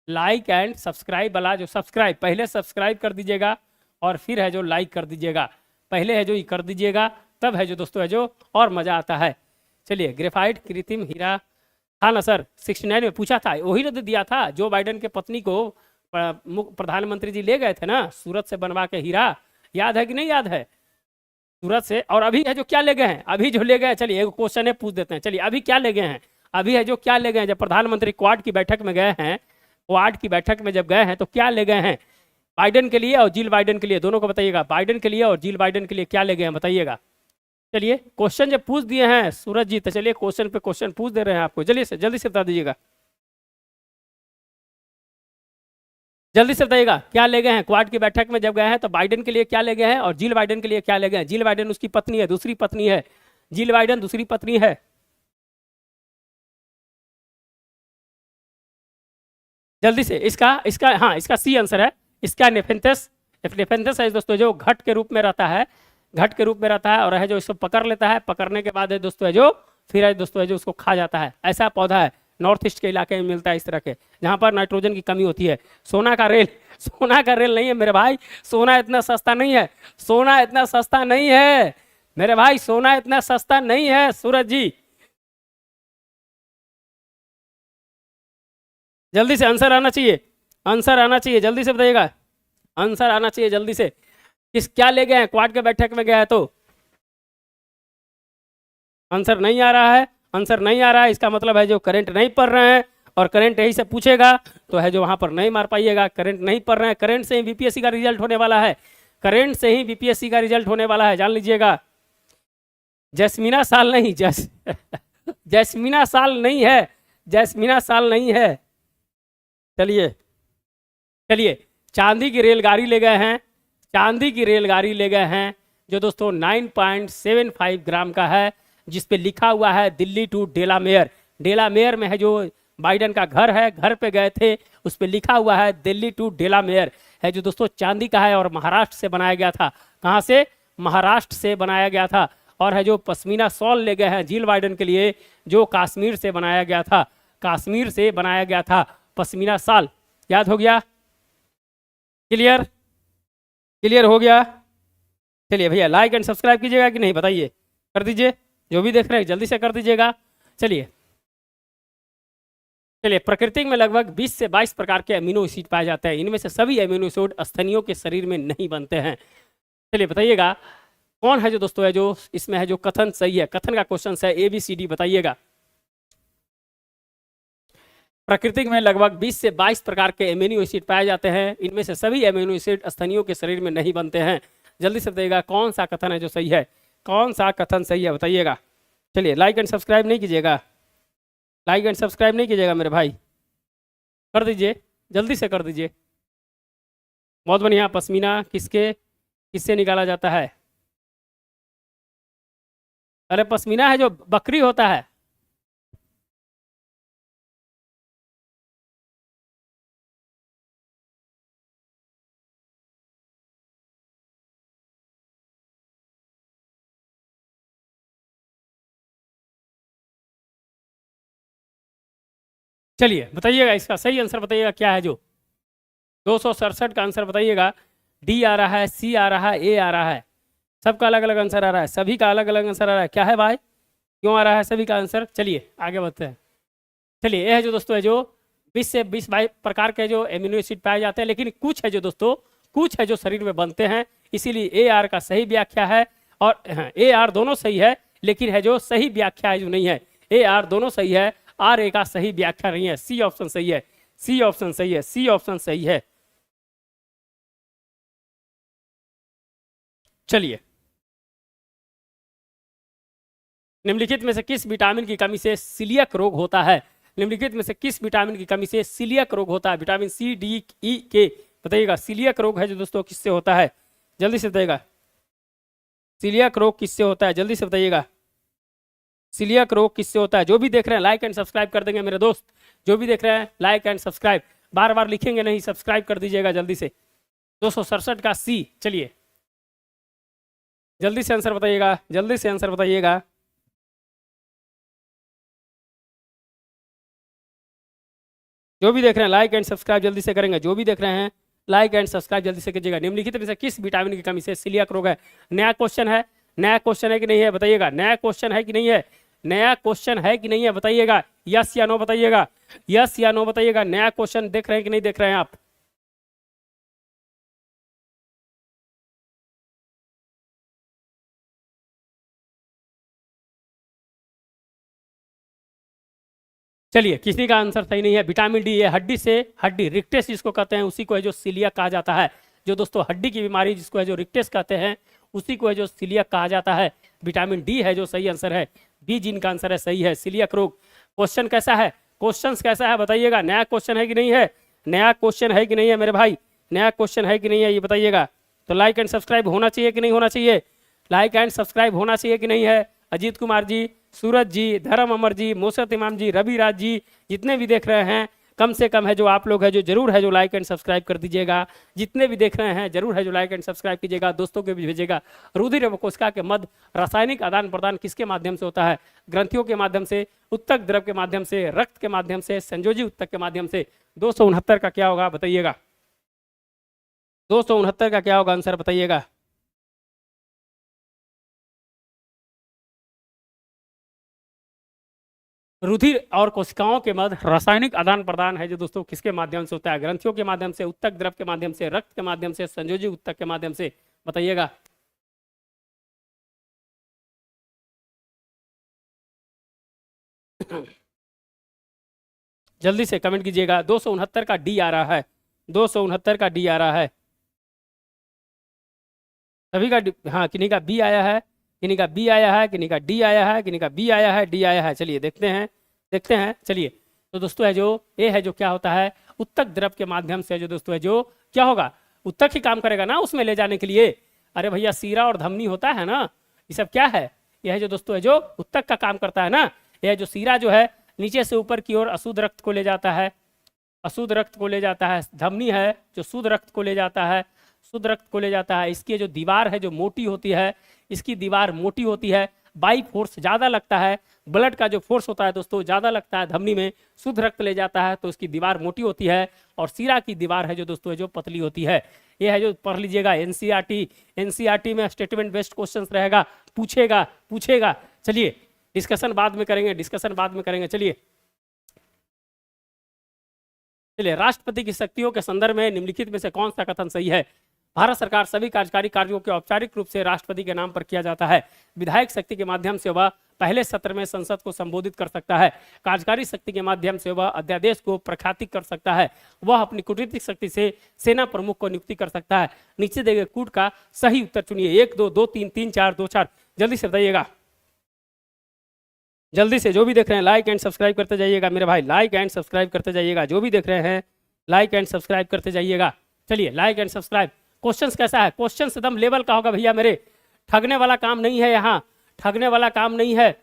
लाइक एंड सब्सक्राइब वाला जो सब्सक्राइब, पहले सब्सक्राइब कर दीजिएगा और फिर है जो लाइक कर दीजिएगा। पहले है जो ये कर दीजिएगा, तब है जो दोस्तों है जो और मज़ा आता है। चलिए, ग्रेफाइट कृत्रिम हीरा था ना सर, 69 में पूछा था, वही ना दिया था जो बाइडेन के पत्नी को प्रधानमंत्री जी ले गए थे ना सूरत से बनवा के हीरा, याद है कि नहीं याद है? सूरत से। और अभी है जो क्या ले गए हैं, अभी जो ले गए, चलिए एक क्वेश्चन है पूछ देते हैं, चलिए अभी क्या ले गए हैं? अभी है जो क्या ले गए हैं? जब प्रधानमंत्री क्वाड की बैठक में गए हैं, क्वाड की बैठक में जब गए हैं तो क्या ले गए हैं? बाइडेन के लिए और जिल बाइडेन के लिए, दोनों को बताइएगा, बाइडेन के लिए और जिल बाइडेन के लिए क्या ले गए हैं बताइएगा। चलिए, क्वेश्चन जब पूछ दिए हैं सूरज जी, तो चलिए क्वेश्चन पे क्वेश्चन पूछ दे रहे हैं आपको, जल्दी से बता दीजिएगा, जल्दी से बताइएगा क्या ले गए हैं? क्वाड की बैठक में जब गए हैं तो बाइडेन के लिए क्या ले गए हैं और जिल बाइडेन के लिए क्या ले गए हैं? जिल बाइडेन उसकी पत्नी है, दूसरी पत्नी है, जिल बाइडेन दूसरी पत्नी है। जल्दी से, इसका इसका हाँ, इसका सी आंसर है, इसका नेफेंथस। नेफेंथस है दोस्तों जो घट के रूप में रहता है, घट के रूप में रहता है और है जो इसको पकड़ लेता है, पकड़ने के बाद है दोस्तों है जो फिर है दोस्तों है जो उसको खा जाता है। ऐसा पौधा है, नॉर्थ ईस्ट के इलाके में मिलता है इस तरह के, जहाँ पर नाइट्रोजन की कमी होती है। सोना का रेल, सोना का रेल नहीं है मेरे भाई, सोना इतना सस्ता नहीं है, सोना इतना सस्ता नहीं है मेरे भाई, सोना इतना सस्ता नहीं है सूरज जी। जल्दी से आंसर आना चाहिए, आंसर आना चाहिए, जल्दी से बताइएगा, आंसर आना चाहिए जल्दी से। किस क्या ले गए हैं? क्वाड के बैठक में गया है तो आंसर नहीं आ रहा है, आंसर नहीं आ रहा है, इसका मतलब है जो करंट नहीं पढ़ रहे हैं, और करंट यही से पूछेगा तो है जो वहां पर नहीं मार पाइएगा। करंट नहीं पढ़ रहे हैं, करंट से ही बीपीएससी का रिजल्ट होने वाला है, करंट से ही बीपीएससी का रिजल्ट होने वाला है, जान लीजिएगा। जैस्मीना साल नहीं, जैस्मीना साल नहीं है, जैस्मीना साल नहीं है। चलिए चलिए, चांदी की रेलगाड़ी ले गए हैं, चांदी की रेलगाड़ी ले गए हैं जो दोस्तों 9.75 ग्राम का है, जिस पे लिखा हुआ है दिल्ली टू डेलामेयर। डेलामेयर में है जो बाइडेन का घर है, घर पे गए थे, उस पे लिखा हुआ है दिल्ली टू डेलामेयर, है जो दोस्तों चांदी का है और महाराष्ट्र से बनाया गया था। कहाँ से? महाराष्ट्र से बनाया गया था। और है जो पश्मीना शॉल ले गए हैं जिल बाइडेन के लिए, जो कश्मीर से बनाया गया था, कश्मीर से बनाया गया था पश्मीना शॉल। याद हो गया? क्लियर? क्लियर हो गया? चलिए भैया, लाइक एंड सब्सक्राइब कीजिएगा कि नहीं बताइए, कर दीजिए, जो भी देख रहे हैं जल्दी से कर दीजिएगा। चलिए चलिए, प्रकृति में लगभग 20 से 22 प्रकार के अमीनो एसिड पाए जाते हैं, इनमें से सभी अमीनो एसिड स्तनियों के शरीर में नहीं बनते हैं। चलिए बताइएगा कौन है जो दोस्तों है जो इसमें है जो कथन सही है? कथन का क्वेश्चन है, ABCD बताइएगा। प्रकृति में लगभग 20 से 22 प्रकार के अमीनो एसिड पाए जाते हैं, इनमें से सभी अमीनो एसिड स्तनियों के शरीर में नहीं बनते हैं। जल्दी से बताइएगा कौन सा कथन है जो सही है, कौन सा कथन सही है बताइएगा। चलिए, लाइक एंड सब्सक्राइब नहीं कीजिएगा, लाइक एंड सब्सक्राइब नहीं कीजिएगा मेरे भाई, कर दीजिए, जल्दी से कर दीजिए। बहुत बढ़िया। पश्मीना किससे निकाला जाता है? अरे पश्मीना है जो बकरी होता है। चलिए बताइएगा इसका सही आंसर बताइएगा क्या है जो 267 का आंसर बताइएगा। डी आ रहा है, सी आ रहा है, ए आ रहा है, सबका अलग अलग आंसर आ रहा है, सभी का अलग अलग आंसर आ रहा है। क्या है भाई, क्यों आ रहा है सभी का आंसर? चलिए आगे बढ़ते हैं। चलिए, ये है जो दोस्तों है जो 20 से 22 प्रकार के जो एमिनो एसिड पाए जाते हैं, लेकिन कुछ है जो दोस्तों कुछ है जो शरीर में बनते हैं, इसीलिए ए आर का सही व्याख्या है। और ए आर दोनों सही है, लेकिन है जो सही व्याख्या है जो नहीं है। ए आर दोनों सही है, आर ए का सही व्याख्या नहीं है। सी ऑप्शन सही है, सी ऑप्शन सही है, सी ऑप्शन सही है। चलिए, निम्नलिखित में से किस विटामिन की कमी से सीलियक रोग होता है? निम्नलिखित में से किस विटामिन की कमी से सीलियक रोग होता है? विटामिन सी, डी, ई, के, बताइएगा। सीलियक रोग है जो दोस्तों किससे होता है? जल्दी से बताइएगा। सीलियक रोग किससे होता है? जल्दी से बताइएगा। सीलियक रोग किससे होता है? जो भी देख रहे हैं लाइक एंड सब्सक्राइब कर देंगे मेरे दोस्त। जो भी देख रहे हैं लाइक एंड सब्सक्राइब, बार बार लिखेंगे नहीं, सब्सक्राइब कर दीजिएगा जल्दी से। 267 का सी। चलिए, जल्दी से आंसर बताइएगा, जल्दी से आंसर बताइएगा। जो भी देख रहे हैं लाइक एंड सब्सक्राइब जल्दी से करेंगे। जो भी देख रहे हैं लाइक एंड सब्सक्राइब जल्दी से कीजिएगा। निम्नलिखित में से किस विटामिन की कमी से सीलियक रोग है? नया क्वेश्चन है, नया क्वेश्चन है कि नहीं है बताइएगा। नया क्वेश्चन है कि नहीं है? नया क्वेश्चन है कि नहीं है बताइएगा। यस या नो बताइएगा, यस या नो बताइएगा। नया क्वेश्चन देख रहे हैं कि नहीं देख रहे हैं आप? चलिए, किसी का आंसर सही नहीं है। विटामिन डी, ये हड्डी से, हड्डी रिक्टेस जिसको कहते हैं उसी को है जो सीलियक कहा जाता है। जो दोस्तों हड्डी की बीमारी जिसको है जो रिक्टेस कहते हैं उसी को है जो सीलियक कहा जाता है। विटामिन डी है जो सही आंसर है। बी जिन का आंसर है सही है, सीलियक रोग। क्वेश्चन कैसा है? क्वेश्चन कैसा है बताइएगा। नया क्वेश्चन है कि नहीं है? नया क्वेश्चन है कि नहीं है मेरे भाई? नया क्वेश्चन है कि नहीं है ये बताइएगा। तो लाइक एंड सब्सक्राइब होना चाहिए कि नहीं होना चाहिए? लाइक एंड सब्सक्राइब होना चाहिए कि नहीं है? अजीत कुमार जी, सूरज जी, धर्म अमर जी, मोसत इमाम जी, रवि राज जी, जितने भी देख रहे हैं कम से कम है जो आप लोग है जो जरूर है जो लाइक एंड सब्सक्राइब कर दीजिएगा। जितने भी देख रहे हैं जरूर है जो लाइक एंड सब्सक्राइब कीजिएगा, दोस्तों को भी भेजिएगा। रुधिर एवं कोशिका के मध्य रासायनिक आदान प्रदान किसके माध्यम से होता है? ग्रंथियों के माध्यम से, उत्तक द्रव के माध्यम से, रक्त के माध्यम से, संयोजी उत्तक के माध्यम से। 269 का क्या होगा बताइएगा। 269 का क्या होगा आंसर बताइएगा। रुधिर और कोशिकाओं के मध्य रासायनिक आदान प्रदान है जो दोस्तों किसके माध्यम से होता है? ग्रंथियों के माध्यम से, उत्तक द्रव के माध्यम से, रक्त के माध्यम से, संयोजी उत्तक के माध्यम से, बताइएगा। जल्दी से कमेंट कीजिएगा। 269 का डी आ रहा है, 269 का डी आ रहा है सभी का। हाँ, किन्हीं का बी आया है, किन्हीं का बी आया है, किन्हीं का डी आया है, किन्हीं का बी आया है, डी आया है। चलिए देखते हैं, देखते हैं। चलिए, तो दोस्तों है जो ए है जो क्या होता है? उत्तक द्रव के माध्यम से जो दोस्तों है जो क्या होगा? उत्तक ही काम करेगा ना उसमें ले जाने के लिए। अरे भैया, सीरा और धमनी होता है ना, ये सब क्या है? यह है जो दोस्तों है जो उत्तक का काम करता है ना। यह जो सीरा जो है नीचे से ऊपर की ओर अशुद्ध रक्त को ले जाता है, अशुद्ध रक्त को ले जाता है। धमनी है जो शुद्ध रक्त को ले जाता है, शुद्ध रक्त को ले जाता है। इसकी जो दीवार है जो मोटी होती है, इसकी दीवार मोटी होती है, बाई फोर्स ज़्यादा लगता है। ब्लड का जो फोर्स होता है दोस्तों ज़्यादा लगता है धमनी में, शुद्ध रक्त ले जाता है तो इसकी दीवार मोटी होती है। और सीरा की दीवार है जो दोस्तों है जो पतली होती है। ये है जो पढ़ लीजिएगा एनसीईआरटी, एनसीईआरटी में स्टेटमेंट बेस्ड क्वेश्चन रहेगा, पूछेगा पूछेगा। चलिए, डिस्कशन बाद में करेंगे, डिस्कशन बाद में करेंगे। चलिए, राष्ट्रपति की शक्तियों के संदर्भ में निम्नलिखित में से कौन सा कथन सही है? भारत सरकार सभी कार्यकारी कार्यों के औपचारिक रूप से राष्ट्रपति के नाम पर किया जाता है। विधायक शक्ति के माध्यम से वह पहले सत्र में संसद को संबोधित कर सकता है। कार्यकारी शक्ति के माध्यम से वह अध्यादेश को प्रख्यापित कर सकता है। वह अपनी कूटनीतिक शक्ति से सेना प्रमुख को नियुक्ति कर सकता है। नीचे दिए गए कूट का सही उत्तर चुनिए। 1 2 2 3 3 4 2 4। जल्दी से बताइएगा, जल्दी से। जो भी देख रहे हैं लाइक एंड सब्सक्राइब करते जाइएगा मेरे भाई, लाइक एंड सब्सक्राइब करते जाइएगा। जो भी देख रहे हैं लाइक एंड सब्सक्राइब करते जाइएगा। चलिए, लाइक एंड सब्सक्राइब। क्वेश्चन कैसा है? क्वेश्चन एकदम लेवल का होगा भैया मेरे। ठगने वाला काम नहीं है यहाँ, ठगने वाला काम नहीं है।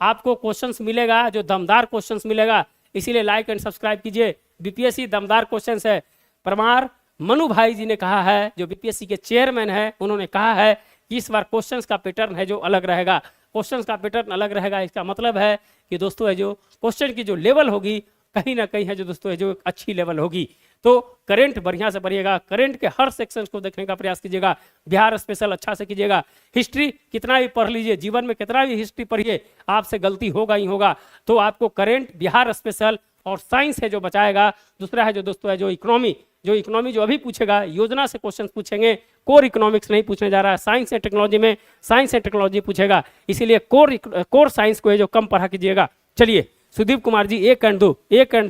आपको क्वेश्चंस मिलेगा जो दमदार क्वेश्चंस मिलेगा, इसीलिए लाइक एंड सब्सक्राइब कीजिए। बीपीएससी दमदार क्वेश्चंस है। परमार मनु भाई जी ने कहा है, जो बीपीएससी के चेयरमैन है, उन्होंने कहा है कि इस बार क्वेश्चंस का पैटर्न है जो अलग रहेगा। क्वेश्चंस का पैटर्न अलग रहेगा, इसका मतलब है कि दोस्तों है जो क्वेश्चन की जो लेवल होगी कहीं ना कहीं है जो दोस्तों है जो अच्छी लेवल होगी। तो करंट बढ़िया से पढ़िएगा, करंट के हर सेक्शन को देखने का प्रयास कीजिएगा। बिहार स्पेशल अच्छा से कीजिएगा। हिस्ट्री कितना भी पढ़ लीजिए, जीवन में कितना भी हिस्ट्री पढ़िए, आपसे गलती होगा ही होगा। तो आपको करंट, बिहार स्पेशल और साइंस है जो बचाएगा। दूसरा है जो दोस्तों है जो इकोनॉमी, जो अभी पूछेगा, योजना से क्वेश्चन पूछेंगे। कोर इकोनॉमिक्स नहीं पूछने जा रहा है, साइंस एंड टेक्नोलॉजी में साइंस एंड टेक्नोलॉजी पूछेगा, इसीलिए कोर साइंस को है जो कम पढ़ा कीजिएगा। चलिए, सुदीप कुमार जी 1 एंड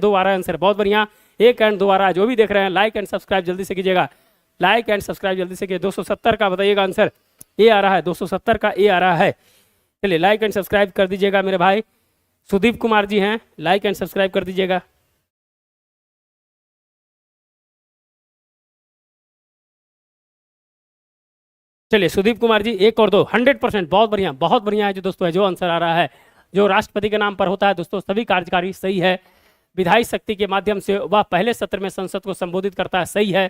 2 आ रहा है आंसर, बहुत बढ़िया। 1 एंड 2 आ रहा है। जो भी देख रहे हैं लाइक एंड सब्सक्राइब जल्दी से कीजिएगा, लाइक एंड सब्सक्राइब जल्दी से कीजिए। 270 का बताइएगा आंसर, ए आ रहा है, 270 का ए आ रहा है। चलिए लाइक एंड सब्सक्राइब कर दीजिएगा मेरे भाई। सुदीप कुमार जी हैं, लाइक एंड सब्सक्राइब कर दीजिएगा। चलिए सुदीप कुमार जी 1 और 2 100%, बहुत बढ़िया है जो दोस्तों है जो आंसर आ रहा है। जो राष्ट्रपति के नाम पर होता है दोस्तों सभी कार्यकारी, सही है। विधायी शक्ति के माध्यम से वह पहले सत्र में संसद को संबोधित करता है, सही है।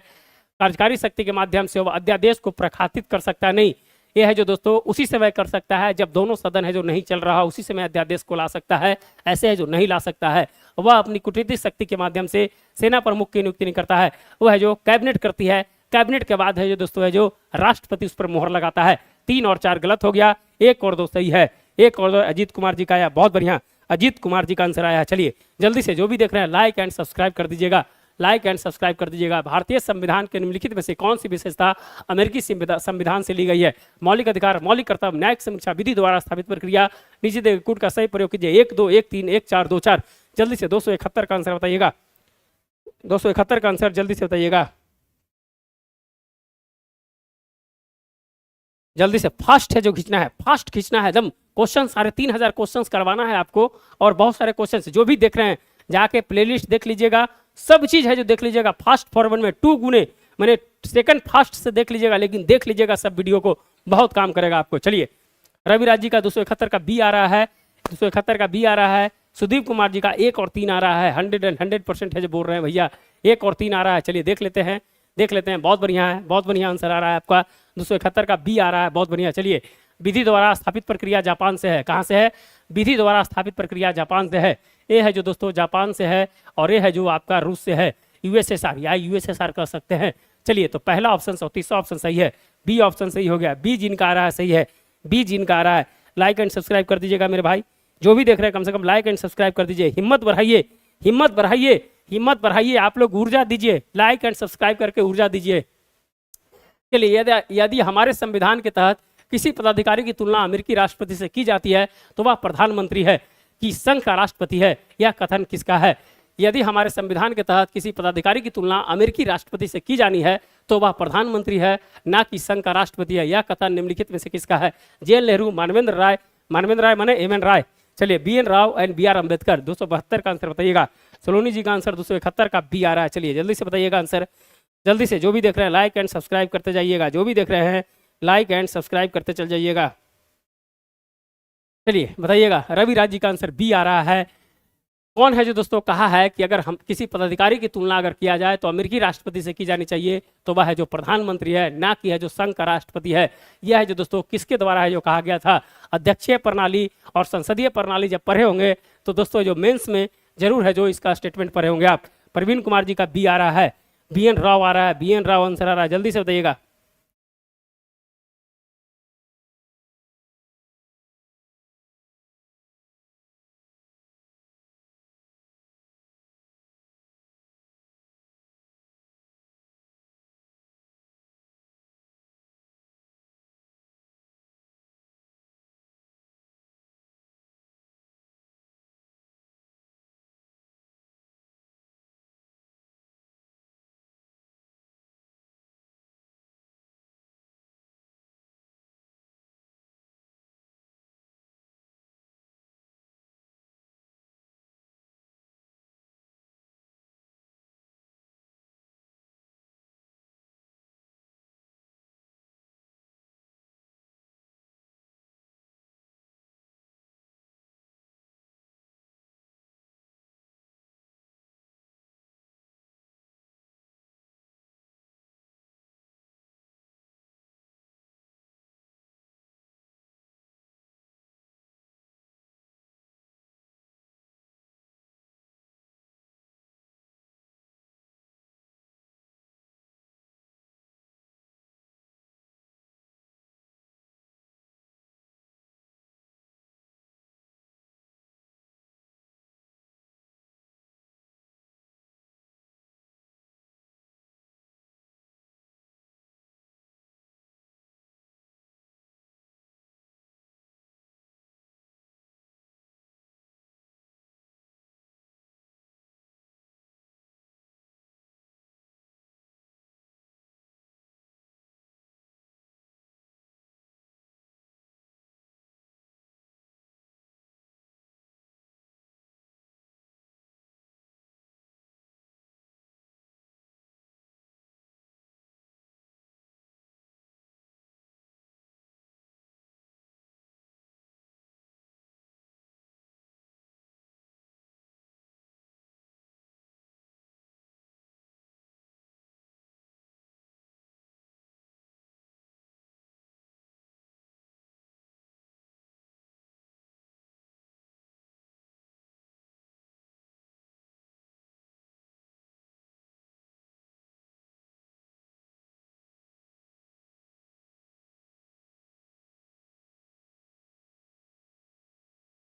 कार्यकारी शक्ति के माध्यम से वह अध्यादेश को प्रखातित कर सकता है, नहीं। यह है जो दोस्तों उसी समय कर सकता है जब दोनों सदन है जो नहीं चल रहा, उसी समय अध्यादेश को ला सकता है। ऐसे है जो नहीं ला सकता है, वह अपनी कूटनीतिक शक्ति के माध्यम से सेना प्रमुख की नियुक्ति नहीं करता है, वह है जो कैबिनेट करती है। कैबिनेट के बाद है जो दोस्तों है जो राष्ट्रपति उस पर मोहर लगाता है। 3 और 4 गलत हो गया, 1 और 2 सही है। 1 और 2 अजीत कुमार जी का आया, बहुत बढ़िया, अजीत कुमार जी का आंसर आया है। चलिए जल्दी से जो भी देख रहे हैं लाइक एंड सब्सक्राइब कर दीजिएगा, लाइक एंड सब्सक्राइब कर दीजिएगा। भारतीय संविधान के निम्नलिखित में से कौन सी विशेषता अमेरिकी संविधान से ली गई है? मौलिक अधिकार, मौलिक कर्तव्य, न्यायिक समीक्षा, विधि द्वारा स्थापित प्रक्रिया, निजी कूट का सही प्रयोग कीजिए। 1 2 1 3 1 4 2 4। जल्दी से 271 का आंसर बताइएगा, 271 का आंसर जल्दी से बताइएगा, जल्दी से। फास्ट है जो खींचना है, फास्ट खींचना है एकदम। क्वेश्चन 3500 क्वेश्चन करवाना है आपको, और बहुत सारे क्वेश्चन जो भी देख रहे हैं जाके प्लेलिस्ट देख लीजिएगा, सब चीज है जो देख लीजिएगा। फास्ट फॉरवर्ड में 2 गुने मैंने सेकंड फास्ट से देख लीजिएगा, लेकिन देख लीजिएगा सब वीडियो को, बहुत काम करेगा आपको। चलिए रविराज जी का 271 का बी आ रहा है, 271 का बी आ रहा है। सुदीप कुमार जी का 1 और 3 आ रहा है। 100% है जो बोल रहे हैं भैया, 1 और 3 आ रहा है। चलिए देख लेते हैं, देख लेते हैं। बहुत बढ़िया है, बहुत बढ़िया आंसर आ रहा है आपका। 271 का बी आ रहा है, बहुत बढ़िया। चलिए विधि द्वारा स्थापित प्रक्रिया जापान से है, कहाँ से है? विधि द्वारा स्थापित प्रक्रिया जापान से है। ये है जो दोस्तों जापान से है, और ये है जो आपका रूस से है, यूएसएसआर या यूएसएसआर कह सकते हैं। चलिए तो पहला ऑप्शन 34वां ऑप्शन सही है, बी ऑप्शन सही हो गया। बी जिनका आ रहा है सही है, बी जिनका आ रहा है। लाइक एंड सब्सक्राइब कर दीजिएगा मेरे भाई, जो भी देख रहे हैं कम से कम लाइक एंड सब्सक्राइब कर दीजिए। हिम्मत बढ़ाइए, हिम्मत बढ़ाइए, हिम्मत बढ़ाइए, आप लोग ऊर्जा दीजिए, लाइक एंड सब्सक्राइब करके ऊर्जा दीजिए। चलिए यदि हमारे संविधान के तहत किसी पदाधिकारी की तुलना अमेरिकी राष्ट्रपति से की जाती है तो वह प्रधानमंत्री है कि संघ का राष्ट्रपति है, यह कथन किसका है? यदि हमारे संविधान के तहत किसी पदाधिकारी की तुलना अमेरिकी राष्ट्रपति से की जानी है तो वह प्रधानमंत्री है, ना कि संघ का राष्ट्रपति है। यह कथन निम्नलिखित में से किसका है? जवाहरलाल नेहरू, मानवेंद्र राय माने एम एन राय। चलिए B N Rao and B R Ambedkar. 272 का आंसर बताइएगा। सलोनी जी का आंसर 271 का बी आ रहा है। चलिए जल्दी से बताइएगा आंसर, जल्दी से। जो भी देख रहे हैं लाइक एंड सब्सक्राइब करते जाइएगा, जो भी देख रहे हैं लाइक एंड सब्सक्राइब करते चल जाइएगा। चलिए बताइएगा, रवि राज जी का आंसर बी आ रहा है। कौन है जो दोस्तों कहा है कि अगर हम किसी पदाधिकारी की तुलना अगर किया जाए तो अमेरिकी राष्ट्रपति से की जानी चाहिए, तो वह है जो प्रधानमंत्री है, ना कि है जो संघ का राष्ट्रपति है। यह है जो दोस्तों किसके द्वारा है जो कहा गया था? अध्यक्षीय प्रणाली और संसदीय प्रणाली जब पढ़े होंगे तो दोस्तों जो मेंस में जरूर है जो इसका स्टेटमेंट पढ़े होंगे आप। प्रवीण कुमार जी का बी आ रहा है, बी एन राव आ रहा है, बी एन राव आंसर आ रहा है। जल्दी से बताइएगा,